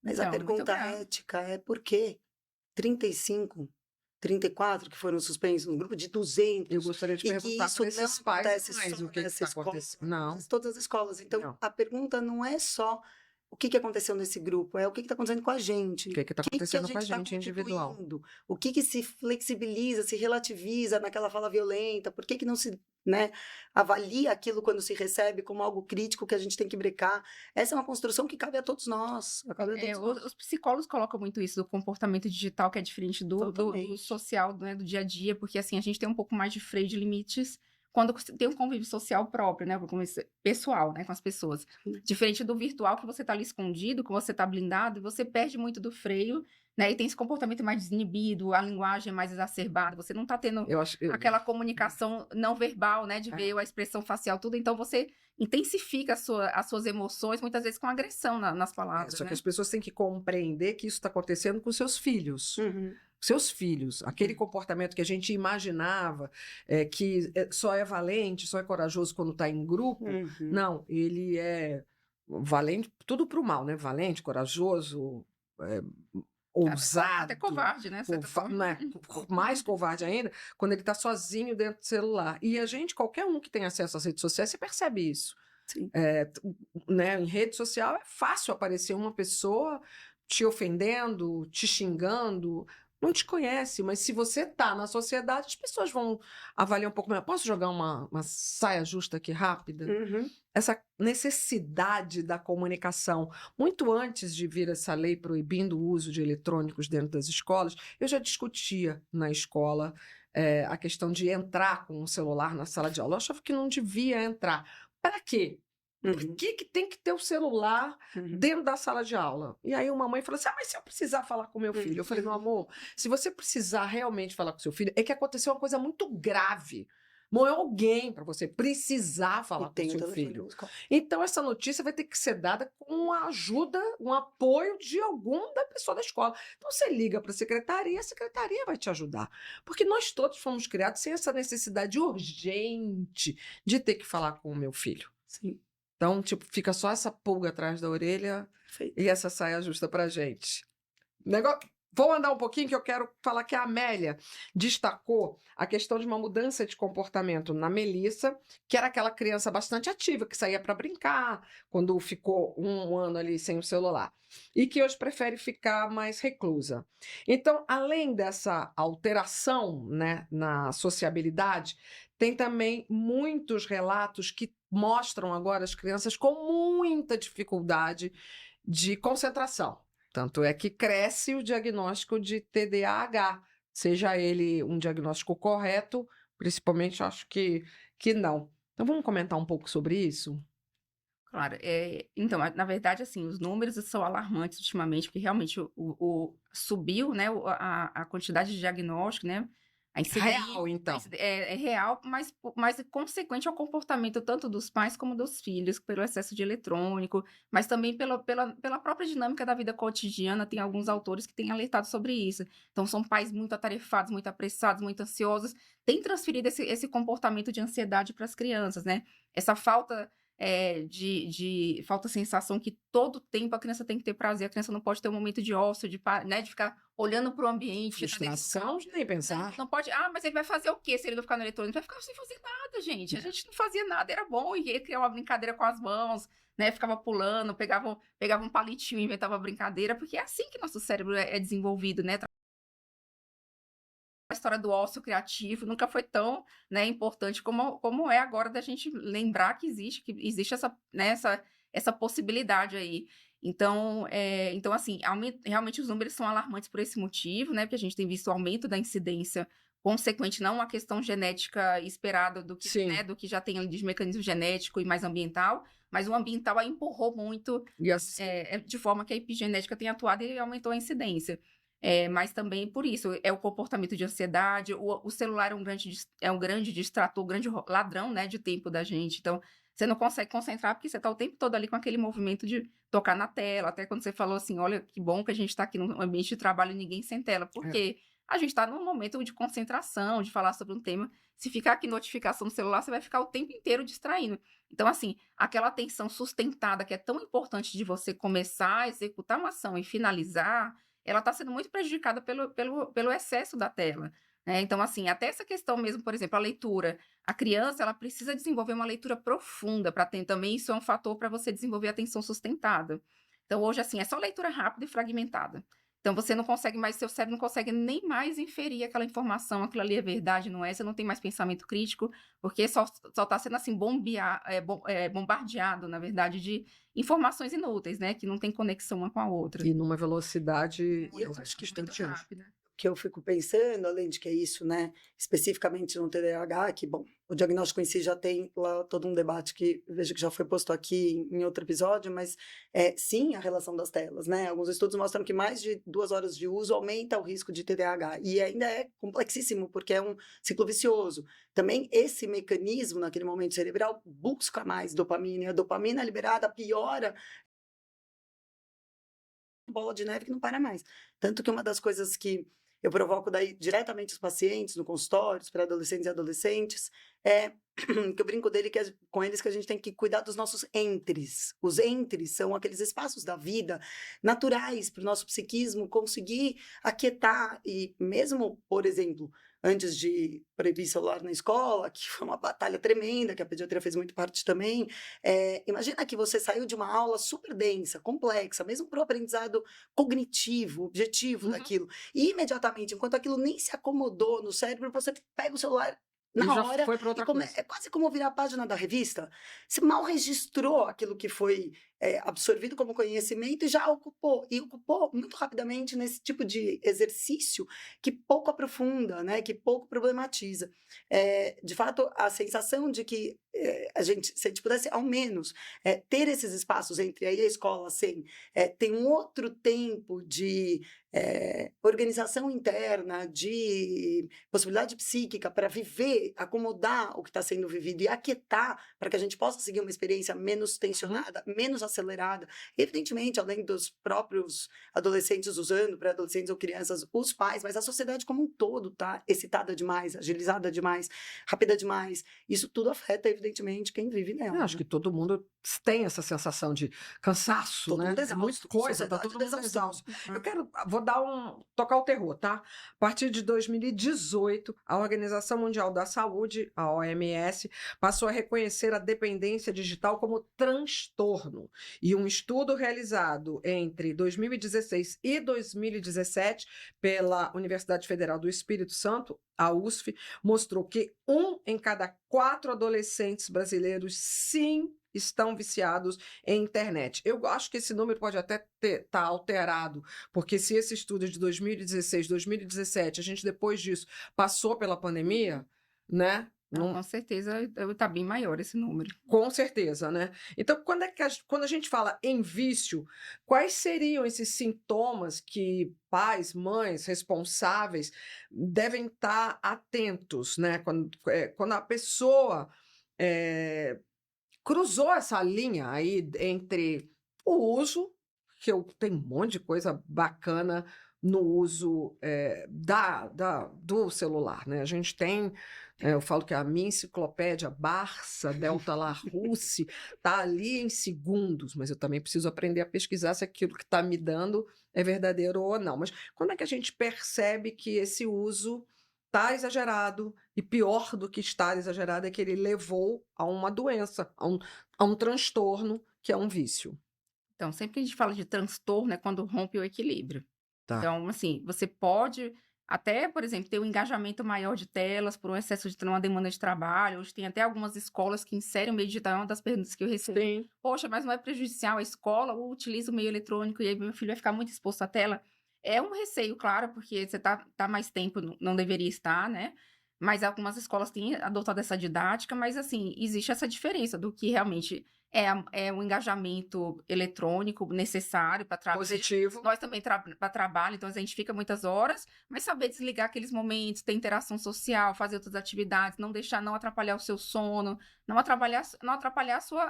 Mas a Então, muito pergunta grave. ética é por quê 35, 34 que foram suspensos num grupo de 200 Eu gostaria de e que perguntar isso para não esses pais acontece mais só o que nessa está escola, acontecendo. Não, acontece em todas as escolas. Então, não. a pergunta não é só o que aconteceu nesse grupo, é o que está acontecendo com a gente. O que está O que a acontecendo com a gente está gente individual? constituindo? O que se flexibiliza, se relativiza naquela fala violenta? Por que não se, né, avalia aquilo quando se recebe como algo crítico que a gente tem que brecar? Essa é uma construção que cabe a todos nós. Cabe a todos nós. Os psicólogos colocam muito isso do comportamento digital, que é diferente do Totalmente. social, né, do dia a dia, porque assim, a gente tem um pouco mais de freio de limites quando tem um convívio social próprio, né, um convívio pessoal, né, com as pessoas. Diferente do virtual, que você tá ali escondido, que você tá blindado, e você perde muito do freio, né, e tem esse comportamento mais desinibido, a linguagem é mais exacerbada, você não tá tendo Eu acho, aquela comunicação não verbal, né, de ver a expressão facial, tudo, então você intensifica as suas emoções, muitas vezes com agressão nas palavras, só que né? as pessoas têm que compreender que isso está acontecendo com seus filhos. Uhum. Seus filhos, aquele comportamento que a gente imaginava que só é valente, só é corajoso quando está em grupo, Uhum. não, ele é valente, tudo para o mal, né? Valente, corajoso, ousado, Até covarde, né? Certa forma. né? Mais covarde ainda, quando ele está sozinho dentro do celular. E a gente, qualquer um que tem acesso às redes sociais, você percebe isso. Sim. Né? Em rede social é fácil aparecer uma pessoa te ofendendo, te xingando, não te conhece, mas se você tá na sociedade, as pessoas vão avaliar um pouco melhor. Posso jogar uma saia justa aqui rápida? Uhum. Essa necessidade da comunicação, muito antes de vir essa lei proibindo o uso de eletrônicos dentro das escolas, eu já discutia na escola a questão de entrar com o celular na sala de aula. Eu achava que não devia entrar. Para quê? Por Uhum. que tem que ter o celular Uhum. dentro da sala de aula? E aí uma mãe falou assim, mas se eu precisar falar com meu filho? Eu falei, meu amor, se você precisar realmente falar com seu filho, é que aconteceu uma coisa muito grave. Morreu alguém para você precisar falar com Tem o seu telefone filho. na escola. Então essa notícia vai ter que ser dada com a ajuda, um apoio de algum da pessoa da escola. Então você liga para a secretaria vai te ajudar. Porque nós todos fomos criados sem essa necessidade urgente de ter que falar com o meu filho. Sim, Então, tipo, fica só essa pulga atrás da orelha perfeito. e essa saia justa pra gente. Vou andar um pouquinho que eu quero falar que a Amélia destacou a questão de uma mudança de comportamento na Melissa, que era aquela criança bastante ativa, que saía para brincar, quando ficou um ano ali sem o celular, e que hoje prefere ficar mais reclusa. Então, além dessa alteração, né, na sociabilidade, tem também muitos relatos que mostram agora as crianças com muita dificuldade de concentração. Tanto é que cresce o diagnóstico de TDAH, seja ele um diagnóstico correto, principalmente acho que não. Então vamos comentar um pouco sobre isso? Claro, então, na verdade, assim, os números são alarmantes ultimamente, porque realmente subiu, né, a quantidade de diagnóstico, né, a incidência Real, então. é real, mas é consequente ao comportamento tanto dos pais como dos filhos, pelo excesso de eletrônico, mas também pela própria dinâmica da vida cotidiana, tem alguns autores que têm alertado sobre isso. Então, são pais muito atarefados, muito apressados, muito ansiosos, têm transferido esse comportamento de ansiedade para as crianças, né? Essa falta falta a sensação que todo tempo a criança tem que ter prazer, a criança não pode ter um momento de ócio, né, de ficar olhando para o ambiente. Frustração de nem pensar. Não pode, mas ele vai fazer o quê se ele não ficar no eletrônico? Ele vai ficar sem fazer nada, gente. A gente não fazia nada, era bom, e ia criar uma brincadeira com as mãos, né, ficava pulando, pegava um palitinho, inventava brincadeira, porque é assim que nosso cérebro é desenvolvido, né? A história do ócio criativo nunca foi tão, né, importante como é agora da gente lembrar que existe essa, né, essa possibilidade aí. Então, assim, realmente os números são alarmantes por esse motivo, né, porque a gente tem visto o aumento da incidência consequente, não uma questão genética esperada do que, Sim. né, do que já tem ali de mecanismo genético e mais ambiental, mas o ambiental aí empurrou muito, E assim, de forma que a epigenética tem atuado e aumentou a incidência. Mas também por isso, é o comportamento de ansiedade, o celular é um grande distrator, um grande ladrão, né, de tempo da gente. Então, você não consegue concentrar porque você está o tempo todo ali com aquele movimento de tocar na tela. Até quando você falou assim, olha, que bom que a gente está aqui no ambiente de trabalho e ninguém sem tela. Porque a gente está num momento de concentração, de falar sobre um tema. Se ficar aqui notificação no celular, você vai ficar o tempo inteiro distraindo. Então, assim, aquela atenção sustentada que é tão importante de você começar a executar uma ação e finalizar, ela está sendo muito prejudicada pelo excesso da tela. Né? Então, assim, até essa questão mesmo, por exemplo, a leitura. A criança, ela precisa desenvolver uma leitura profunda para ter também. Isso é um fator para você desenvolver a atenção sustentada. Então, hoje, assim, é só leitura rápida e fragmentada. Então, você não consegue mais, seu cérebro não consegue nem mais inferir aquela informação, aquilo ali é verdade, não é? Você não tem mais pensamento crítico, porque só está sendo, assim, bombardeado, na verdade, de informações inúteis, né? Que não tem conexão uma com a outra. e numa velocidade, eu Muito, acho que muito instantaneana. rápida. Que eu fico pensando, além de que é isso, né, especificamente no TDAH, que, bom, o diagnóstico em si já tem lá todo um debate que vejo que já foi posto aqui em outro episódio, mas sim, a relação das telas, né? Alguns estudos mostram que mais de 2 horas de uso aumenta o risco de TDAH, e ainda é complexíssimo, porque é um ciclo vicioso. Também esse mecanismo, naquele momento cerebral, busca mais dopamina, e a dopamina liberada piora bola de neve que não para mais. Tanto que uma das coisas que eu provoco daí diretamente os pacientes no consultório, para adolescentes e adolescentes, é que eu brinco com eles que a gente tem que cuidar dos nossos entres. Os entres são aqueles espaços da vida naturais para o nosso psiquismo conseguir aquietar e mesmo, por exemplo, antes de proibir celular na escola, que foi uma batalha tremenda, que a pediatria fez muito parte também, imagina que você saiu de uma aula super densa, complexa, mesmo para o aprendizado cognitivo, objetivo daquilo, e imediatamente, enquanto aquilo nem se acomodou no cérebro, você pega o celular E na já hora foi para outra coisa. é quase como virar a página da revista. Você mal registrou aquilo que foi absorvido como conhecimento e já ocupou. E ocupou muito rapidamente nesse tipo de exercício que pouco aprofunda, né? Que pouco problematiza. De fato, a sensação de que se a gente pudesse, ao menos, ter esses espaços entre aí a escola, assim, tem um outro tempo de organização interna, de possibilidade psíquica para viver, acomodar o que está sendo vivido e aquietar para que a gente possa seguir uma experiência menos tensionada, menos acelerada. Evidentemente, além dos próprios adolescentes usando, pré-adolescentes ou crianças, os pais, mas a sociedade como um todo está excitada demais, agilizada demais, rápida demais. Isso tudo afeta, evidentemente, quem vive nela. Eu acho que todo mundo tem essa sensação de cansaço, Todo né? mundo É exausto, muita coisa, tá sociedade todo mundo exaustos. exausto. Vou tocar o terror, tá? A partir de 2018, a Organização Mundial da Saúde, a OMS, passou a reconhecer a dependência digital como transtorno. E um estudo realizado entre 2016 e 2017 pela Universidade Federal do Espírito Santo, a USF, mostrou que 1 em cada 4 adolescentes brasileiros, sim, estão viciados em internet. Eu acho que esse número pode até estar alterado, porque se esse estudo é de 2016, 2017, a gente depois disso passou pela pandemia, né? Com certeza está bem maior esse número. Com certeza, né? Então, quando a gente fala em vício, quais seriam esses sintomas que pais, mães, responsáveis devem estar atentos, né? Quando a pessoa cruzou essa linha aí entre o uso, que tem um monte de coisa bacana no uso do celular, né? A gente tem, eu falo que a minha enciclopédia Barça, Delta Larousse, está ali em segundos, mas eu também preciso aprender a pesquisar se aquilo que está me dando é verdadeiro ou não. Mas quando é que a gente percebe que esse uso está exagerado, e pior do que estar exagerado é que ele levou a uma doença, a um transtorno, que é um vício? Então, sempre que a gente fala de transtorno é quando rompe o equilíbrio. Tá. Então, assim, você pode até, por exemplo, ter um engajamento maior de telas por um excesso de uma demanda de trabalho. Hoje tem até algumas escolas que inserem o meio digital. É uma das perguntas que eu recebo. Sim. Poxa, mas não é prejudicial a escola? Ou utiliza o meio eletrônico e aí meu filho vai ficar muito exposto à tela? É um receio, claro, porque você tá mais tempo, não deveria estar, né? Mas algumas escolas têm adotado essa didática, mas assim, existe essa diferença do que realmente é um engajamento eletrônico necessário para trabalho. Positivo. Nós também para trabalho, então a gente fica muitas horas, mas saber desligar aqueles momentos, ter interação social, fazer outras atividades, não deixar, não atrapalhar o seu sono, não atrapalhar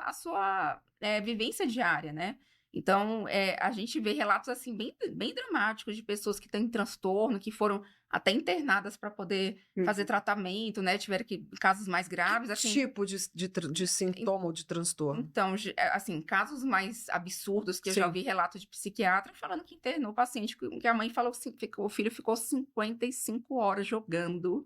a sua vivência diária, né? Então, a gente vê relatos assim bem dramáticos de pessoas que têm transtorno, que foram até internadas para poder fazer tratamento, né? Tiveram casos mais graves, Que assim. tipo de sintoma ou de transtorno? Então, assim, casos mais absurdos que eu já Sim. ouvi relato de psiquiatra falando que internou o paciente, que a mãe falou assim, o filho ficou 55 horas jogando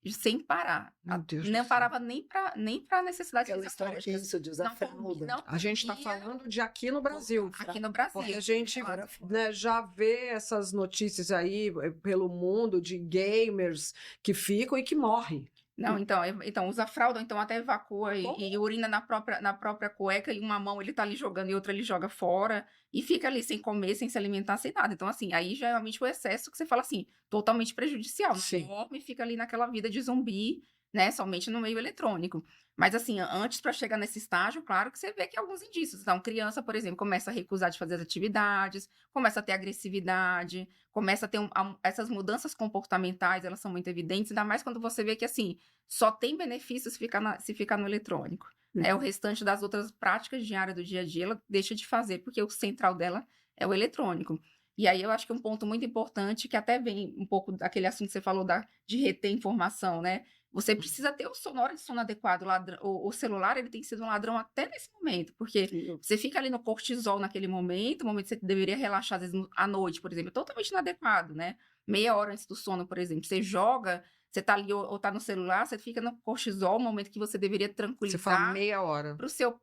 sem parar. Meu Deus do Não céu. parava nem para necessidades Aquela história fisiológicas. isso de usar Não fralda. não A gente está dormia falando de aqui no Brasil. aqui no Brasil. Porque a gente Fora. né, já vê essas notícias aí pelo mundo de gamers que ficam e que morrem. Não, então usa fralda, então até evacua Como? e urina na própria cueca, e uma mão ele tá ali jogando e outra ele joga fora, e fica ali sem comer, sem se alimentar, sem nada. Então, assim, aí já é realmente o excesso que você fala assim, totalmente prejudicial. Não Sim. dorme e fica ali naquela vida de zumbi, né? Somente no meio eletrônico. Mas, assim, antes para chegar nesse estágio, claro que você vê que há alguns indícios. Então, criança, por exemplo, começa a recusar de fazer as atividades, começa a ter agressividade, começa a ter essas mudanças comportamentais, elas são muito evidentes, ainda mais quando você vê que, assim, só tem benefícios se ficar no eletrônico. O restante das outras práticas diárias do dia a dia, ela deixa de fazer, porque o central dela é o eletrônico. E aí eu acho que um ponto muito importante, que até vem um pouco daquele assunto que você falou de reter informação, né? Você precisa ter hora de sono adequado. O celular, ele tem sido um ladrão até nesse momento, porque você fica ali no cortisol naquele momento, o momento que você deveria relaxar, às vezes, à noite, por exemplo, totalmente inadequado, né? Meia hora antes do sono, por exemplo, você joga, você tá ali ou tá no celular, você fica no cortisol, no momento que você deveria Você tranquilizar. fala meia hora. Pro seu,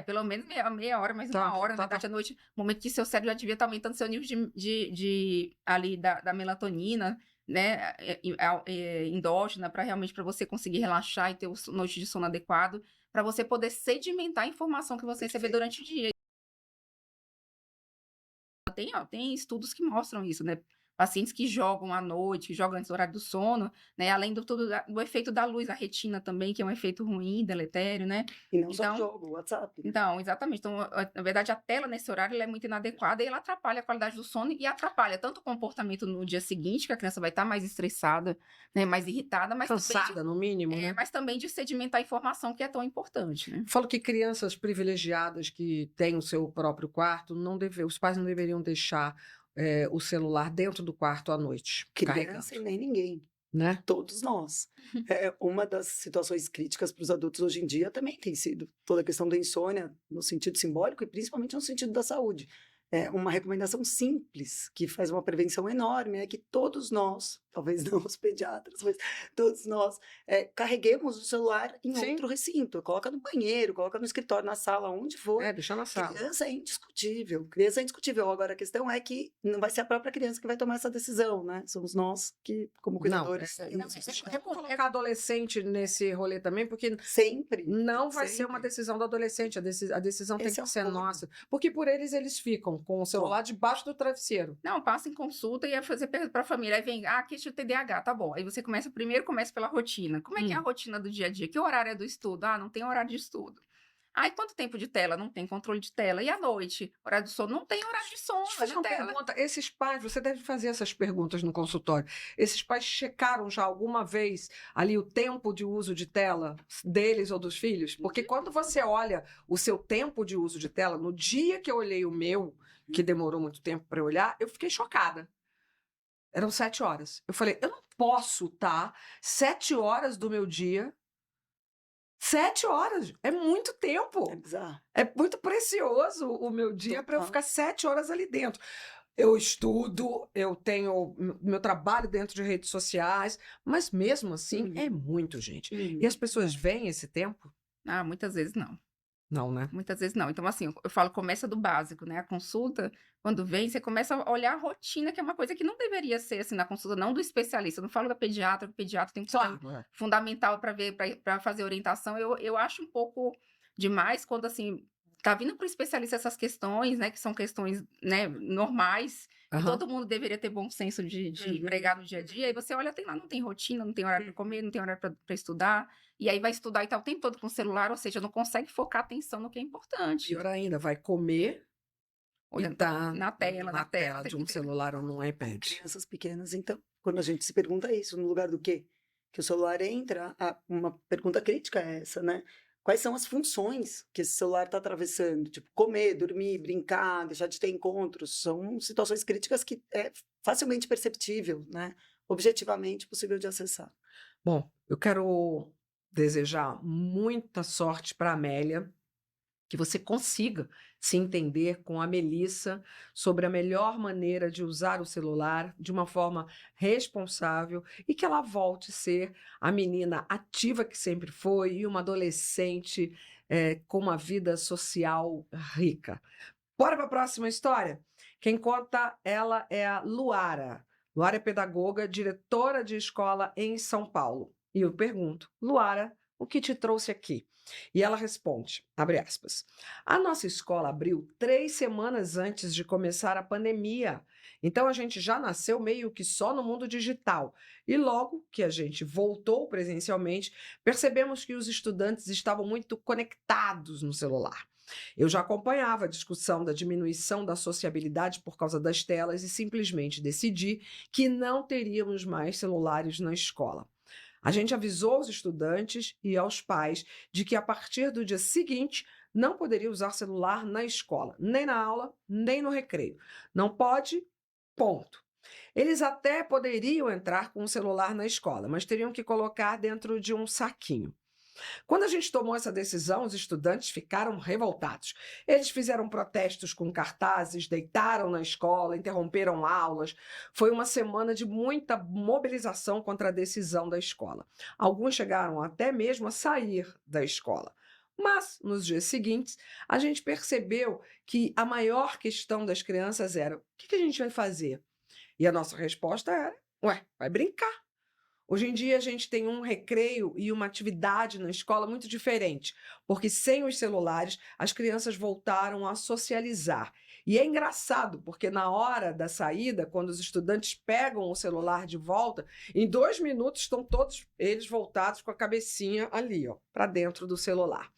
pelo menos meia hora, mas uma hora, na verdade, à noite, momento que seu cérebro já devia estar aumentando seu nível ali da melatonina, né, endógena, para realmente para você conseguir relaxar e ter noite de sono adequado, para você poder sedimentar a informação que você receber durante o dia. Tem estudos que mostram isso, né? Pacientes que jogam à noite, que jogam antes do horário do sono, né? Além do efeito da luz, a retina também, que é um efeito ruim, deletério, né? E não só Então, jogo, o WhatsApp. Então, exatamente. Então, na verdade, a tela nesse horário ela é muito inadequada e ela atrapalha a qualidade do sono e atrapalha tanto o comportamento no dia seguinte, que a criança vai estar mais estressada, né, mais irritada, mas Cansada, no mínimo, né? mas também de sedimentar a informação, que é tão importante, né? Falo que crianças privilegiadas que têm o seu próprio quarto, os pais não deveriam deixar o celular dentro do quarto à noite, Criança e nem ninguém. né? Todos nós. Uma das situações críticas para os adultos hoje em dia também tem sido toda a questão da insônia no sentido simbólico e principalmente no sentido da saúde. Uma recomendação simples que faz uma prevenção enorme é que todos nós, talvez não os pediatras, mas todos nós, carreguemos o celular em Sim. outro recinto. Coloca no banheiro, coloca no escritório, na sala, onde for. Deixar na sala. Criança é indiscutível. Criança é indiscutível. Agora, a questão é que não vai ser a própria criança que vai tomar essa decisão, né? Somos nós que, como cuidadores, temos esse É bom colocar adolescente nesse rolê também, porque sempre. não vai ser uma sempre. decisão do adolescente, a decisão tem Esse que é o ser ponto. nossa. Porque por eles ficam com o celular debaixo do travesseiro. Não, passa em consulta e é fazer pergunta para a família. Aí vem, queixa de TDAH, tá bom. Aí você começa pela rotina. Como é que é a rotina do dia a dia? Que horário é do estudo? Não tem horário de estudo. E quanto tempo de tela? Não tem controle de tela. E à noite? Horário de sono? Não tem horário de sono, Deixa eu fazer de uma tela. pergunta. Esses pais, você deve fazer essas perguntas no consultório. Esses pais checaram já alguma vez ali o tempo de uso de tela deles ou dos filhos? Porque quando você olha o seu tempo de uso de tela, no dia que eu olhei o meu, que demorou muito tempo para olhar, eu fiquei chocada. Eram 7 horas. Eu falei, eu não posso estar 7 horas do meu dia. 7 horas é muito tempo. É bizarro. É muito precioso o meu dia para eu ficar 7 horas ali dentro. Eu estudo, eu tenho meu trabalho dentro de redes sociais, mas mesmo assim é muito, gente. E as pessoas veem esse tempo? Muitas vezes não. Não, né? Muitas vezes não. Então, assim, eu falo, começa do básico, né? A consulta, quando vem, você começa a olhar a rotina, que é uma coisa que não deveria ser assim na consulta, não do especialista. Eu não falo da pediatra, o pediatra tem um Claro. fundamental para ver, para fazer orientação. Eu acho um pouco demais quando, assim, tá vindo para o especialista essas questões, né, que são questões, né, normais, que Aham. todo mundo deveria ter bom senso de empregar no dia a dia, e você olha, tem lá, não tem rotina, não tem horário para comer, não tem horário para estudar, e aí vai estudar e tá o tempo todo com o celular, ou seja, não consegue focar atenção no que é importante. Pior ainda, vai comer e Olhando tá na tela, na tela de um celular ou num iPad. Crianças pequenas, então, quando a gente se pergunta isso, no lugar do quê? Que o celular entra, uma pergunta crítica é essa, né? Quais são as funções que esse celular está atravessando? Tipo, comer, dormir, brincar, deixar de ter encontros. São situações críticas que é facilmente perceptível, né? Objetivamente possível de acessar. Bom, eu quero desejar muita sorte para a Amélia, que você consiga se entender com a Melissa sobre a melhor maneira de usar o celular de uma forma responsável e que ela volte a ser a menina ativa que sempre foi e uma adolescente com uma vida social rica. Bora para a próxima história? Quem conta ela é a Luara. Luara é pedagoga, diretora de escola em São Paulo. E eu pergunto, Luara, o que te trouxe aqui? E ela responde, abre aspas, a nossa escola abriu 3 semanas antes de começar a pandemia. Então a gente já nasceu meio que só no mundo digital. E logo que a gente voltou presencialmente, percebemos que os estudantes estavam muito conectados no celular. Eu já acompanhava a discussão da diminuição da sociabilidade por causa das telas e simplesmente decidi que não teríamos mais celulares na escola. A gente avisou aos estudantes e aos pais de que a partir do dia seguinte não poderia usar celular na escola, nem na aula, nem no recreio. Não pode, ponto. Eles até poderiam entrar com o celular na escola, mas teriam que colocar dentro de um saquinho. Quando a gente tomou essa decisão, os estudantes ficaram revoltados. Eles fizeram protestos com cartazes, deitaram na escola, interromperam aulas. Foi uma semana de muita mobilização contra a decisão da escola. Alguns chegaram até mesmo a sair da escola. Mas, nos dias seguintes, a gente percebeu que a maior questão das crianças era: o que a gente vai fazer? E a nossa resposta era: ué, vai brincar. Hoje em dia, a gente tem um recreio e uma atividade na escola muito diferente, porque sem os celulares, as crianças voltaram a socializar. E é engraçado, porque na hora da saída, quando os estudantes pegam o celular de volta, em 2 minutos estão todos eles voltados com a cabecinha ali, ó, para dentro do celular.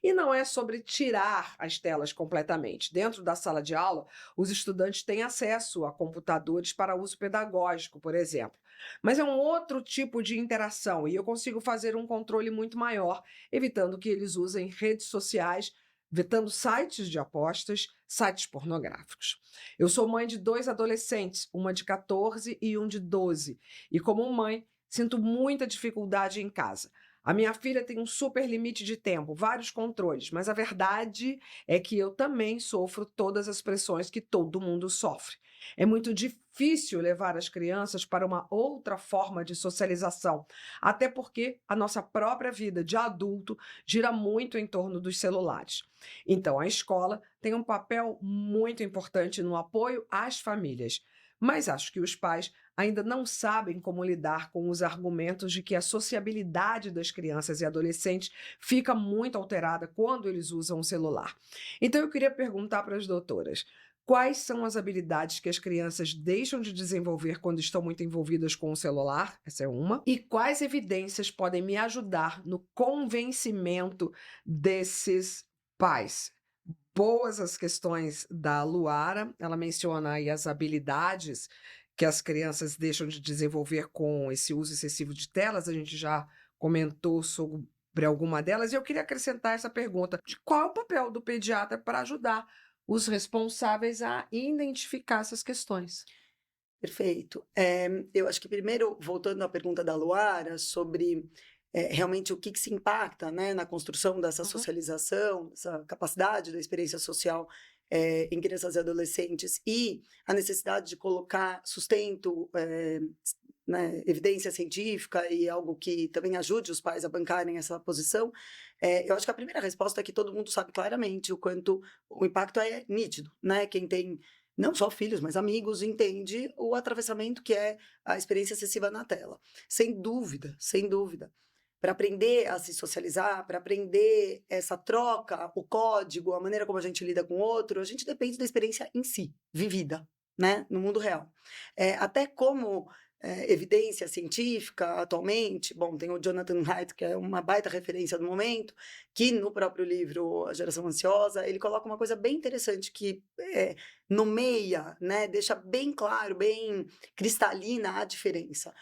E não é sobre tirar as telas completamente. Dentro da sala de aula, os estudantes têm acesso a computadores para uso pedagógico, por exemplo. Mas é um outro tipo de interação e eu consigo fazer um controle muito maior, evitando que eles usem redes sociais, vetando sites de apostas, sites pornográficos. Eu sou mãe de 2 adolescentes, uma de 14 e um de 12, e como mãe, sinto muita dificuldade em casa. A minha filha tem um super limite de tempo, vários controles, mas a verdade é que eu também sofro todas as pressões que todo mundo sofre. É muito difícil levar as crianças para uma outra forma de socialização, até porque a nossa própria vida de adulto gira muito em torno dos celulares. Então, a escola tem um papel muito importante no apoio às famílias, mas acho que os pais ainda não sabem como lidar com os argumentos de que a sociabilidade das crianças e adolescentes fica muito alterada quando eles usam o celular. Então, eu queria perguntar para as doutoras: quais são as habilidades que as crianças deixam de desenvolver quando estão muito envolvidas com o celular? Essa é uma. E quais evidências podem me ajudar no convencimento desses pais? Boas as questões da Luara, ela menciona aí as habilidades que as crianças deixam de desenvolver com esse uso excessivo de telas, a gente já comentou sobre alguma delas, e eu queria acrescentar essa pergunta: de qual é o papel do pediatra para ajudar os responsáveis a identificar essas questões? Perfeito. Eu acho que primeiro, voltando à pergunta da Luara sobre realmente o que se impacta, né, na construção dessa socialização, essa capacidade da experiência social em crianças e adolescentes e a necessidade de colocar sustento, né, evidência científica e algo que também ajude os pais a bancarem essa posição, eu acho que a primeira resposta é que todo mundo sabe claramente o quanto o impacto é nítido, né? Quem tem não só filhos, mas amigos, entende o atravessamento que é a experiência excessiva na tela. Sem dúvida, sem dúvida. para aprender a se socializar, para aprender essa troca, o código, a maneira como a gente lida com o outro, a gente depende da experiência em si, vivida, né, no mundo real. Até como evidência científica atualmente, bom, tem o Jonathan Haidt, que é uma baita referência do momento, que no próprio livro A Geração Ansiosa, ele coloca uma coisa bem interessante que nomeia, né, deixa bem claro, bem cristalina a diferença.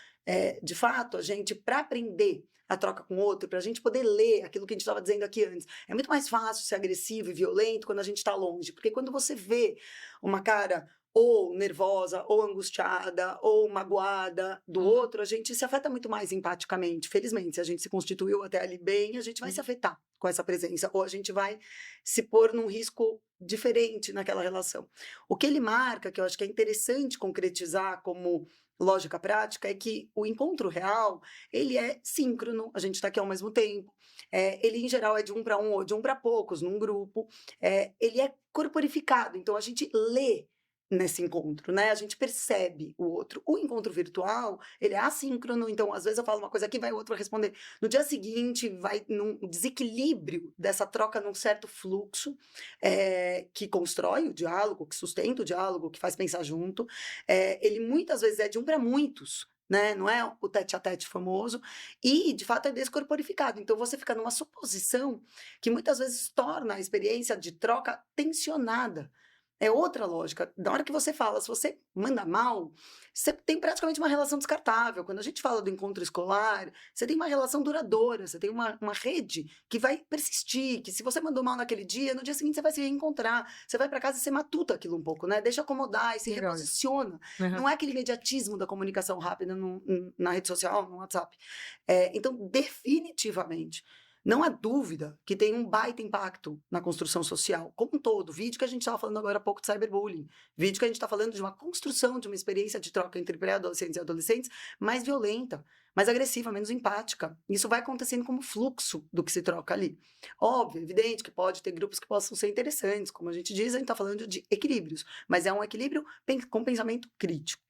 De fato, a gente, para aprender a troca com o outro, para a gente poder ler aquilo que a gente estava dizendo aqui antes, é muito mais fácil ser agressivo e violento quando a gente está longe, porque quando você vê uma cara ou nervosa, ou angustiada, ou magoada do outro, a gente se afeta muito mais empaticamente. Felizmente, se a gente se constituiu até ali bem, a gente vai se afetar com essa presença, ou a gente vai se pôr num risco diferente naquela relação. O que ele marca, que eu acho que é interessante concretizar como lógica prática, é que o encontro real, ele é síncrono, a gente está aqui ao mesmo tempo, ele em geral é de um para um ou de um para poucos, num grupo, ele é corporificado, então a gente lê nesse encontro, né? A gente percebe o outro. O encontro virtual, ele é assíncrono, então às vezes eu falo uma coisa aqui, vai o outro responder. No dia seguinte, vai num desequilíbrio dessa troca num certo fluxo que constrói o diálogo, que sustenta o diálogo, que faz pensar junto. Ele muitas vezes é de um para muitos, né? Não é o tete-a-tete famoso, e de fato é descorporificado. Então você fica numa suposição que muitas vezes torna a experiência de troca tensionada. É outra lógica. Na hora que você fala, se você manda mal, você tem praticamente uma relação descartável. Quando a gente fala do encontro escolar, você tem uma relação duradoura, você tem uma rede que vai persistir, que se você mandou mal naquele dia, no dia seguinte você vai se reencontrar. Você vai para casa e você matuta aquilo um pouco, né? Deixa acomodar e se Legal. reposiciona. Uhum. Não é aquele imediatismo da comunicação rápida na rede social, no WhatsApp. Então, definitivamente, não há dúvida que tem um baita impacto na construção social, como um todo. Vídeo que a gente estava falando agora há pouco de cyberbullying. Vídeo que a gente está falando de uma construção de uma experiência de troca entre pré-adolescentes e adolescentes mais violenta, mais agressiva, menos empática. Isso vai acontecendo como fluxo do que se troca ali. Óbvio, evidente que pode ter grupos que possam ser interessantes. Como a gente diz, a gente está falando de equilíbrios, mas é um equilíbrio com pensamento crítico.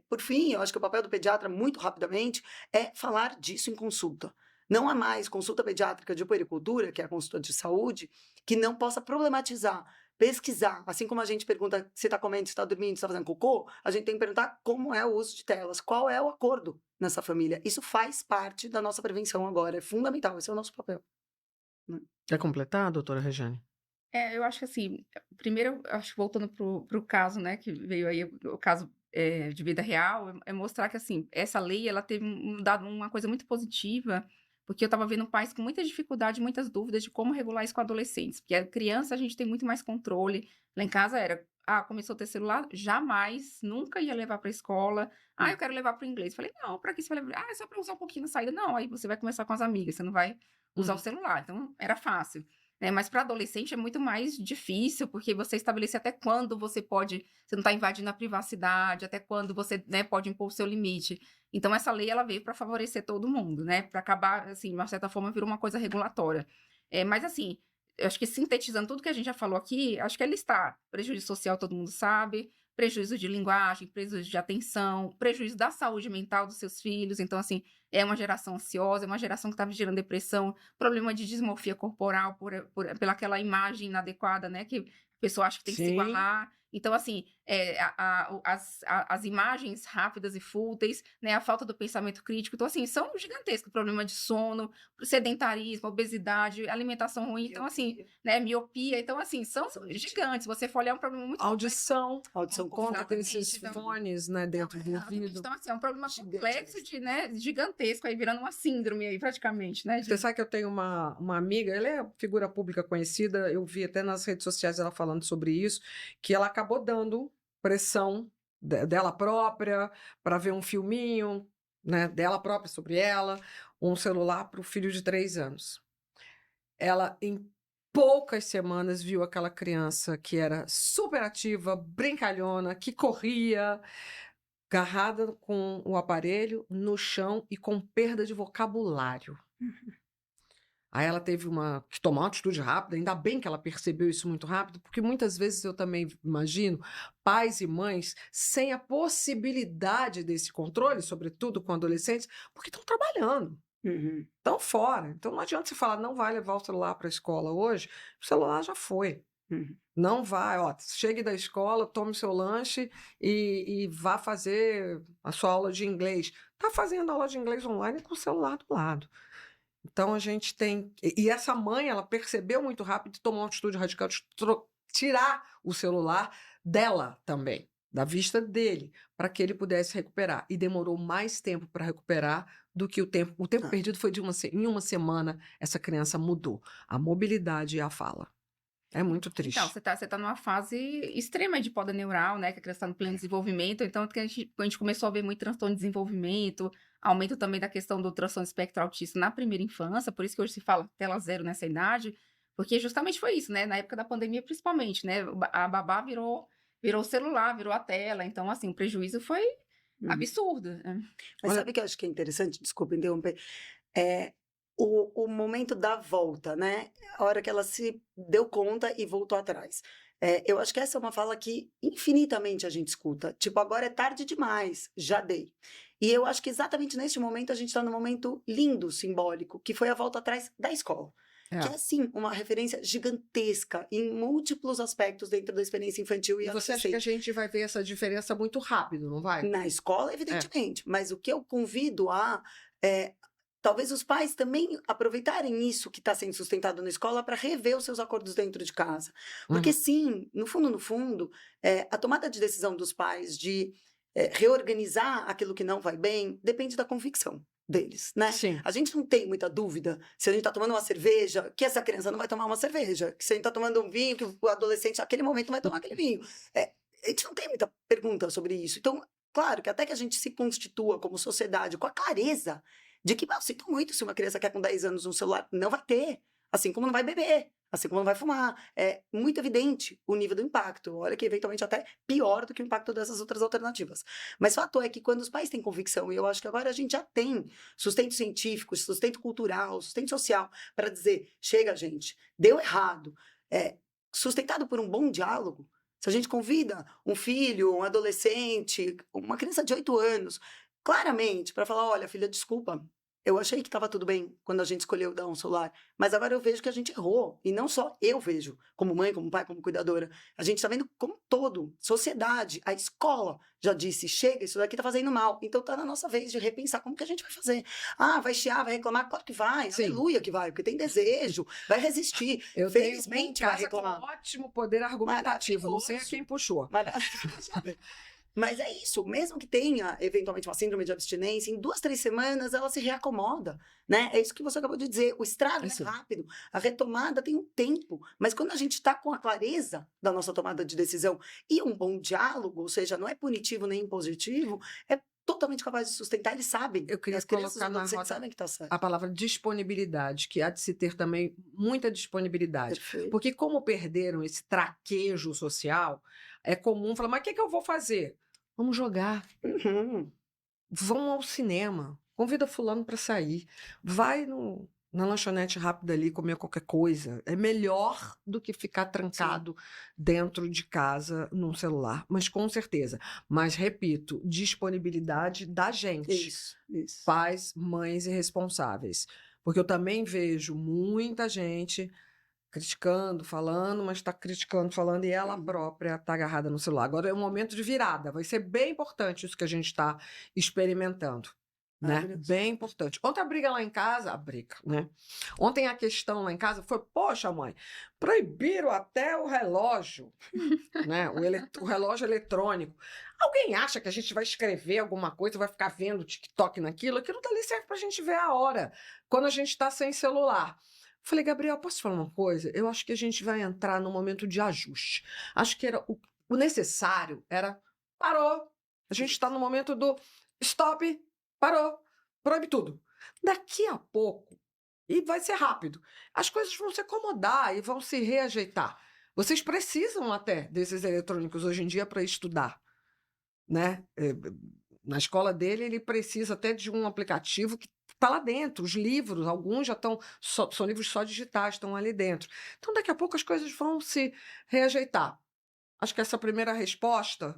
Por fim, eu acho que o papel do pediatra, muito rapidamente, é falar disso em consulta. Não há mais consulta pediátrica de puericultura, que é a consulta de saúde, que não possa problematizar, pesquisar. Assim como a gente pergunta se está comendo, se está dormindo, se está fazendo cocô, a gente tem que perguntar como é o uso de telas, qual é o acordo nessa família. Isso faz parte da nossa prevenção agora, é fundamental, esse é o nosso papel. Quer completar, doutora Regiane? Eu acho que assim, primeiro, eu acho que voltando pro caso, né, que veio aí, o caso de vida real, é mostrar que assim, essa lei, ela teve dado uma coisa muito positiva, porque eu estava vendo pais com muita dificuldade, muitas dúvidas de como regular isso com adolescentes, porque a criança a gente tem muito mais controle, lá em casa era, começou a ter celular, jamais, nunca ia levar para a escola, eu quero levar para o inglês, falei, não, para que você vai levar? É só para usar um pouquinho na saída, não, aí você vai conversar com as amigas, você não vai usar o celular, então era fácil. Mas para adolescente é muito mais difícil, porque você estabelece até quando você não está invadindo a privacidade, até quando você, né, pode impor o seu limite. Então, essa lei, ela veio para favorecer todo mundo, né, para acabar, assim, de uma certa forma, virou uma coisa regulatória. Mas, assim, eu acho que sintetizando tudo que a gente já falou aqui, acho que ela está. Prejuízo social, todo mundo sabe, prejuízo de linguagem, prejuízo de atenção, prejuízo da saúde mental dos seus filhos. Então, assim, é uma geração ansiosa, é uma geração que está gerando depressão, problema de dismorfia corporal pela aquela imagem inadequada, né? Que a pessoa acha que tem que se Sim. igualar. Então, assim, as imagens rápidas e fúteis, né? A falta do pensamento crítico. Então, assim, são gigantescos. Problema de sono, sedentarismo, obesidade, alimentação ruim. Então, assim, né? Miopia. Então, assim, são gigantes. Você for olhar, é um problema muito Audição. Audição Conta Exatamente, desses então- fones, né, dentro do ouvido. Então, assim, é um problema Gigante complexo, gigantesco, aí virando uma síndrome aí, praticamente, né? Você sabe que eu tenho uma amiga, ela é figura pública conhecida, eu vi até nas redes sociais ela falando sobre isso, que ela acabou dando pressão dela própria para ver um filminho, né, dela própria sobre ela, um celular para o filho de 3 anos. Ela, em poucas semanas, viu aquela criança que era super ativa, brincalhona, que corria, agarrada com o aparelho no chão e com perda de vocabulário. Aí ela teve que tomar uma atitude rápida, ainda bem que ela percebeu isso muito rápido, porque muitas vezes eu também imagino pais e mães sem a possibilidade desse controle, sobretudo com adolescentes, porque estão trabalhando. Uhum. Estão fora. Então não adianta você falar, não vai levar o celular para a escola hoje, o celular já foi. Uhum. Não vai, ó, chegue da escola, tome seu lanche e vá fazer a sua aula de inglês. Está fazendo aula de inglês online com o celular do lado. Então a gente tem. E essa mãe, ela percebeu muito rápido e tomou uma atitude radical de tirar o celular dela também, da vista dele, para que ele pudesse recuperar. E demorou mais tempo para recuperar do que o tempo. O tempo Ah. perdido foi em uma semana, essa criança mudou. A mobilidade e a fala. É muito Então, triste. você tá numa fase extrema de poda neural, né? Que a criança tá no pleno desenvolvimento. Então, que a gente começou a ver muito transtorno de desenvolvimento, aumento também da questão do transtorno espectro autista na primeira infância. Por isso que hoje se fala tela zero nessa idade. Porque justamente foi isso, né? Na época da pandemia, principalmente, né? A babá virou o celular, virou a tela. Então, assim, o prejuízo foi Uhum. absurdo, né? Mas Olha- sabe o que eu acho que é interessante? Desculpa interromper. É o momento da volta, né? A hora que ela se deu conta e voltou atrás. Eu acho que essa é uma fala que infinitamente a gente escuta. Tipo, agora é tarde demais, já dei. E eu acho que exatamente neste momento a gente está num momento lindo, simbólico, que foi a volta atrás da escola. Que é, sim, uma referência gigantesca em múltiplos aspectos dentro da experiência infantil e E você acha que a gente vai ver essa diferença muito rápido, não vai? na escola, evidentemente, mas o que eu convido é, talvez os pais também aproveitarem isso que está sendo sustentado na escola para rever os seus acordos dentro de casa. Porque, Uhum. sim, no fundo, a tomada de decisão dos pais de reorganizar aquilo que não vai bem depende da convicção deles, né? Sim. A gente não tem muita dúvida se a gente está tomando uma cerveja, que essa criança não vai tomar uma cerveja, que se a gente está tomando um vinho, que o adolescente naquele momento não vai tomar aquele vinho. A gente não tem muita pergunta sobre isso. Então, claro que até que a gente se constitua como sociedade com a clareza de que, eu sinto muito se uma criança quer com 10 anos um celular, não vai ter. Assim como não vai beber, assim como não vai fumar. É muito evidente o nível do impacto. Olha que eventualmente até pior do que o impacto dessas outras alternativas. Mas fato é que quando os pais têm convicção, e eu acho que agora a gente já tem sustento científico, sustento cultural, sustento social, para dizer, chega gente, deu errado. Sustentado por um bom diálogo, se a gente convida um filho, um adolescente, uma criança de 8 anos, claramente, para falar: olha, filha, desculpa, eu achei que estava tudo bem quando a gente escolheu dar um celular, mas agora eu vejo que a gente errou. E não só eu vejo, como mãe, como pai, como cuidadora. A gente está vendo como todo, sociedade, a escola já disse: chega, isso daqui está fazendo mal. Então está na nossa vez de repensar como que a gente vai fazer. Ah, vai chiar, vai reclamar? Claro que vai, Sim. aleluia que vai, porque tem desejo, vai resistir. Eu Felizmente tenho um vai casa com reclamar. ótimo poder argumentativo. Não sei a Maravilhoso. quem puxou. Mas é isso, mesmo que tenha eventualmente uma síndrome de abstinência, em 2, 3 semanas ela se reacomoda, né? É isso que você acabou de dizer, o estrago Isso. é rápido, a retomada tem um tempo, mas quando a gente está com a clareza da nossa tomada de decisão e um bom diálogo, ou seja, não é punitivo nem impositivo, é totalmente capaz de sustentar, eles sabem. Eu queria As crianças colocar e na adolescentes roda sabem que está certo. a palavra disponibilidade, que há de se ter também muita disponibilidade. Perfeito. Porque como perderam esse traquejo social, é comum falar, mas o que eu vou fazer? Vamos jogar, Uhum. vão ao cinema, convida fulano para sair, vai na lanchonete rápida ali comer qualquer coisa. É melhor do que ficar trancado dentro de casa num celular, mas com certeza. Mas, repito, disponibilidade da gente. Isso. Pais, mães e responsáveis. Porque eu também vejo muita gente criticando, falando, mas está criticando, falando, e ela própria está agarrada no celular. Agora é um momento de virada, vai ser bem importante isso que a gente está experimentando. Né? Maravilhoso. Bem importante. Ontem a briga lá em casa, a briga, né? Ontem a questão lá em casa foi, poxa, mãe, proibiram até o relógio, né? O relógio eletrônico. Alguém acha que a gente vai escrever alguma coisa, vai ficar vendo TikTok naquilo? Aquilo dali serve para a gente ver a hora, quando a gente está sem celular. Falei, Gabriel, posso te falar uma coisa? Eu acho que a gente vai entrar num momento de ajuste. Acho que era o necessário era parou. A gente está no momento do stop, parou, proíbe tudo. Daqui a pouco, e vai ser rápido, as coisas vão se acomodar e vão se reajeitar. Vocês precisam até desses eletrônicos hoje em dia para estudar, né? Na escola dele, ele precisa até de um aplicativo que está lá dentro. Os livros, alguns já estão, são livros só digitais, estão ali dentro. Então, daqui a pouco as coisas vão se reajeitar. Acho que essa primeira resposta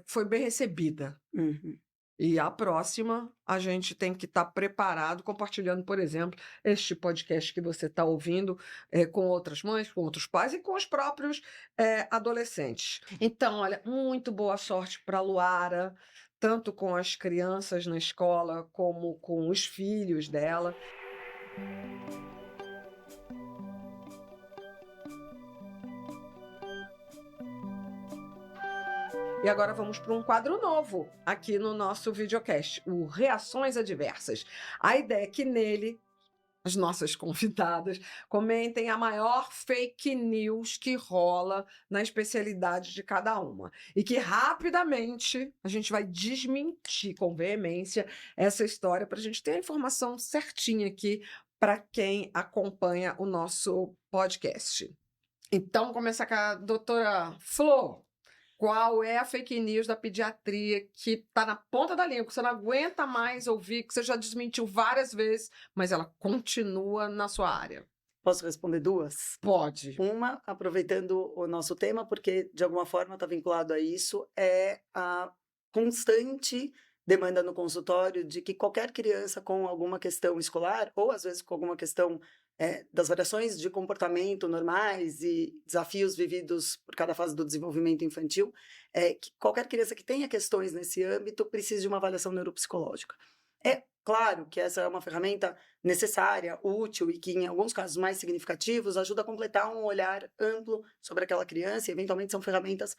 foi bem recebida. Uhum. E a próxima, a gente tem que estar preparado, compartilhando, por exemplo, este podcast que você está ouvindo com outras mães, com outros pais e com os próprios adolescentes. Então, olha, muito boa sorte para a Luara, tanto com as crianças na escola, como com os filhos dela. E agora vamos para um quadro novo aqui no nosso videocast, o Reações Adversas. A ideia é que nele as nossas convidadas comentem a maior fake news que rola na especialidade de cada uma. E que rapidamente a gente vai desmentir com veemência essa história para a gente ter a informação certinha aqui para quem acompanha o nosso podcast. Então, vamos começar com a doutora Flor. Qual é a fake news da pediatria que está na ponta da língua, que você não aguenta mais ouvir, que você já desmentiu várias vezes, mas ela continua na sua área? Posso responder duas? Pode. Uma, aproveitando o nosso tema, porque de alguma forma está vinculado a isso, é a constante demanda no consultório de que qualquer criança com alguma questão escolar, ou às vezes com alguma questão das variações de comportamento normais e desafios vividos por cada fase do desenvolvimento infantil, que qualquer criança que tenha questões nesse âmbito precisa de uma avaliação neuropsicológica. É claro que essa é uma ferramenta necessária, útil e que, em alguns casos mais significativos, ajuda a completar um olhar amplo sobre aquela criança e, eventualmente, são ferramentas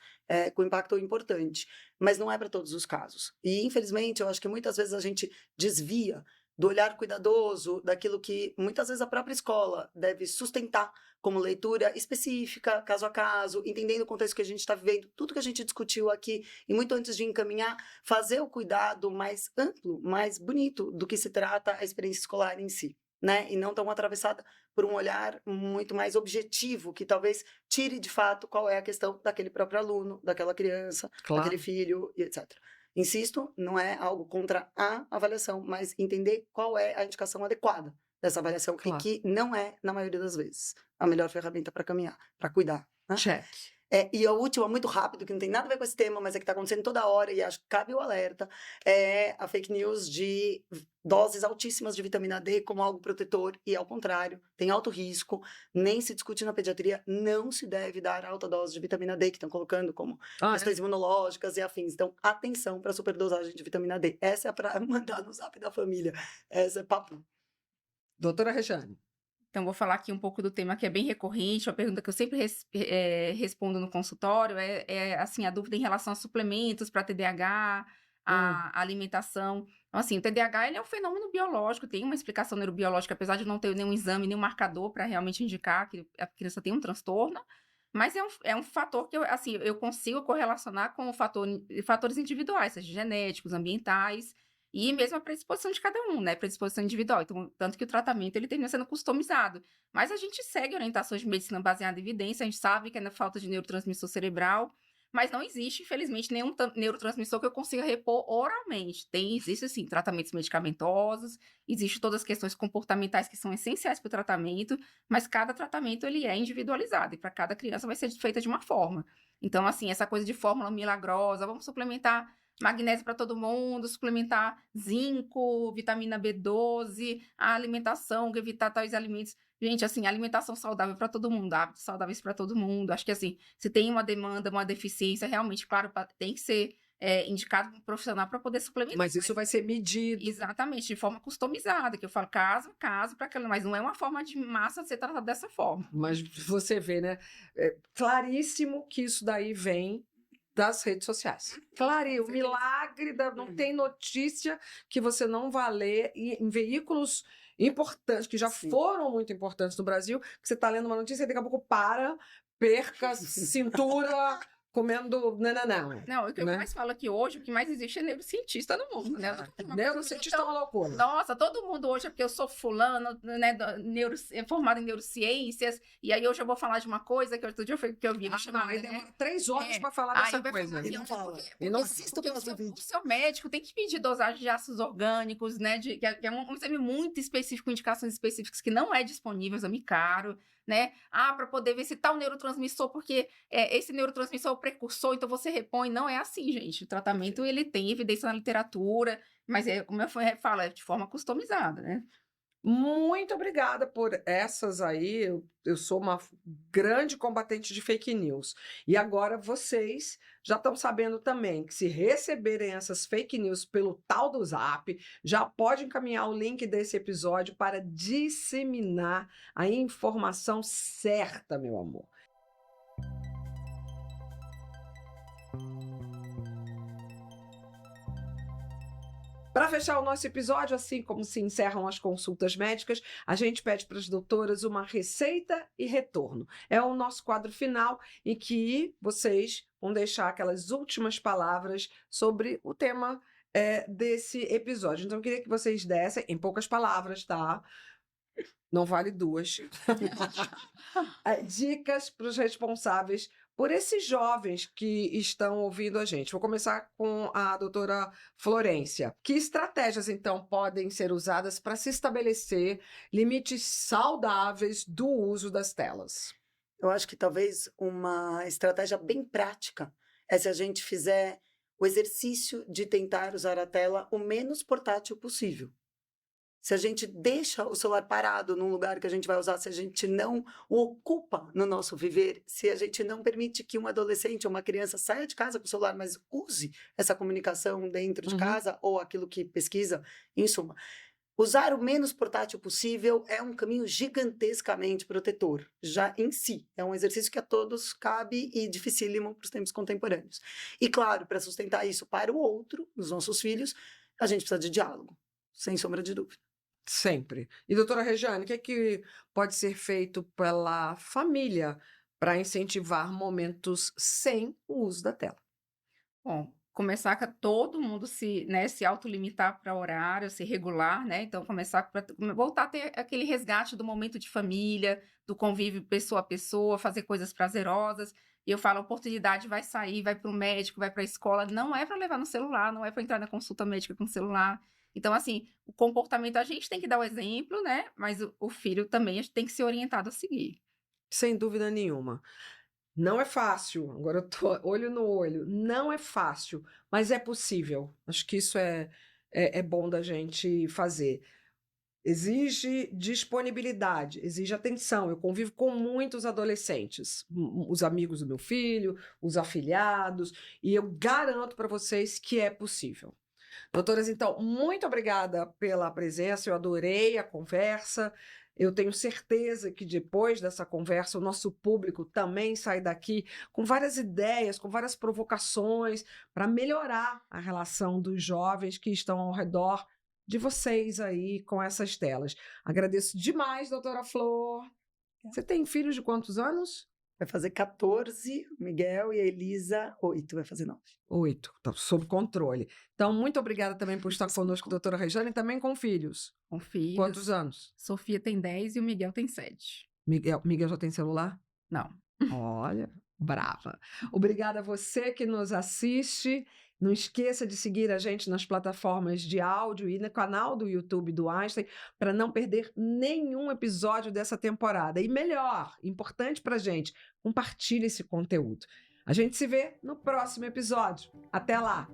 com impacto importante. Mas não é para todos os casos. E, infelizmente, eu acho que muitas vezes a gente desvia do olhar cuidadoso, daquilo que muitas vezes a própria escola deve sustentar como leitura específica, caso a caso, entendendo o contexto que a gente está vivendo, tudo que a gente discutiu aqui, e muito antes de encaminhar, fazer o cuidado mais amplo, mais bonito do que se trata a experiência escolar em si, né? E não tão atravessada por um olhar muito mais objetivo, que talvez tire de fato qual é a questão daquele próprio aluno, daquela criança, Claro. daquele filho, e etc. Insisto, não é algo contra a avaliação, mas entender qual é a indicação adequada dessa avaliação, Claro. e que não é, na maioria das vezes, a melhor ferramenta para caminhar, para cuidar, né? Check. E a última, muito rápido, que não tem nada a ver com esse tema, mas é que está acontecendo toda hora e acho que cabe o alerta, é a fake news de doses altíssimas de vitamina D como algo protetor, e ao contrário, tem alto risco, nem se discute na pediatria, não se deve dar alta dose de vitamina D, que estão colocando como questões imunológicas e afins. Então, atenção para a superdosagem de vitamina D. Essa é para mandar no zap da família. Essa é papo. Doutora Rejane. Então, vou falar aqui um pouco do tema que é bem recorrente, uma pergunta que eu sempre respondo no consultório, assim, a dúvida em relação a suplementos para TDAH, a alimentação. Então, assim, o TDAH ele é um fenômeno biológico, tem uma explicação neurobiológica, apesar de não ter nenhum exame, nenhum marcador para realmente indicar que a criança tem um transtorno, mas é um fator que eu consigo correlacionar com fatores individuais, seja genéticos, ambientais, e mesmo a predisposição de cada um, né? Predisposição individual. Então, tanto que o tratamento ele termina sendo customizado. Mas a gente segue orientações de medicina baseada em evidência, a gente sabe que é na falta de neurotransmissor cerebral, mas não existe, infelizmente, nenhum neurotransmissor que eu consiga repor oralmente. Existe, sim, tratamentos medicamentosos, existem todas as questões comportamentais que são essenciais para o tratamento, mas cada tratamento ele é individualizado, e para cada criança vai ser feita de uma forma. Então, assim, essa coisa de fórmula milagrosa, vamos suplementar magnésio para todo mundo, suplementar zinco, vitamina B12, a alimentação, evitar tais alimentos. Gente, assim, alimentação saudável para todo mundo, hábitos saudáveis para todo mundo. Acho que, assim, se tem uma demanda, uma deficiência, realmente, claro, tem que ser indicado para um profissional para poder suplementar. Mas isso vai ser medido. Exatamente, de forma customizada, que eu falo caso a caso, mas não é uma forma de massa de ser tratado dessa forma. Mas você vê, né? É claríssimo que isso daí vem das redes sociais. Claro, o milagre não tem notícia que você não vá ler em veículos importantes, que já foram muito importantes no Brasil, que você está lendo uma notícia e daqui a pouco perca, cintura, comendo nananã. Não, o que eu mais falo aqui hoje, o que mais existe é neurocientista no mundo, né? Neurocientista é uma loucura. Nossa, todo mundo hoje é porque eu sou fulano, né, formado em neurociências, e aí hoje eu vou falar de uma coisa que outro dia eu vi. Aí demora 3 horas para falar dessa coisa. E não fala. E não assista o seu médico tem que pedir dosagem de ácidos orgânicos, né? Que é um exame muito específico, indicações específicas que não é disponível, exame caro. né? Ah, para poder ver se tal neurotransmissor, porque esse neurotransmissor é o precursor, então você repõe. Não é assim, gente. O tratamento, ele tem evidência na literatura, mas como eu falo, é de forma customizada, né? Muito obrigada por essas aí. Eu sou uma grande combatente de fake news. E agora vocês já estão sabendo também que se receberem essas fake news pelo tal do Zap, já pode encaminhar o link desse episódio para disseminar a informação certa, meu amor. Para fechar o nosso episódio, assim como se encerram as consultas médicas, a gente pede para as doutoras uma receita e retorno. É o nosso quadro final em que vocês vão deixar aquelas últimas palavras sobre o tema desse episódio. Então, eu queria que vocês dessem, em poucas palavras, tá? Não vale 2. Dicas para os responsáveis por esses jovens que estão ouvindo a gente. Vou começar com a doutora Florência. Que estratégias, então, podem ser usadas para se estabelecer limites saudáveis do uso das telas? Eu acho que talvez uma estratégia bem prática é se a gente fizer o exercício de tentar usar a tela o menos portátil possível. Se a gente deixa o celular parado num lugar que a gente vai usar, se a gente não o ocupa no nosso viver, se a gente não permite que um adolescente ou uma criança saia de casa com o celular, mas use essa comunicação dentro de casa ou aquilo que pesquisa, em suma. Usar o menos portátil possível é um caminho gigantescamente protetor, já em si. É um exercício que a todos cabe e dificílimo para os tempos contemporâneos. E claro, para sustentar isso para o outro, os nossos filhos, a gente precisa de diálogo, sem sombra de dúvida. Sempre. E, doutora Regiane, o que é que pode ser feito pela família para incentivar momentos sem o uso da tela? Bom, começar com todo mundo se autolimitar para horário, se regular, né? Então, voltar a ter aquele resgate do momento de família, do convívio pessoa a pessoa, fazer coisas prazerosas. E eu falo, a oportunidade vai sair, vai para o médico, vai para a escola, não é para levar no celular, não é para entrar na consulta médica com o celular. Então, assim, o comportamento a gente tem que dar o exemplo, né? Mas o filho também a gente tem que ser orientado a seguir. Sem dúvida nenhuma. Não é fácil, agora eu tô olho no olho, não é fácil, mas é possível. Acho que isso é bom da gente fazer. Exige disponibilidade, exige atenção. Eu convivo com muitos adolescentes, os amigos do meu filho, os afilhados, e eu garanto para vocês que é possível. Doutoras, então, muito obrigada pela presença, eu adorei a conversa. Eu tenho certeza que depois dessa conversa, o nosso público também sai daqui com várias ideias, com várias provocações para melhorar a relação dos jovens que estão ao redor de vocês aí com essas telas. Agradeço demais, doutora Flor. Você tem filhos de quantos anos? Vai fazer 14, o Miguel, e a Elisa, 8, vai fazer 9. 8, tá sob controle. Então, muito obrigada também por estar conosco, doutora Regiane, e também com filhos. Com filhos. Quantos anos? Sofia tem 10 e o Miguel tem 7. Miguel já tem celular? Não. Olha, brava. Obrigada a você que nos assiste. Não esqueça de seguir a gente nas plataformas de áudio e no canal do YouTube do Einstein para não perder nenhum episódio dessa temporada. E melhor, importante para a gente, compartilhe esse conteúdo. A gente se vê no próximo episódio. Até lá!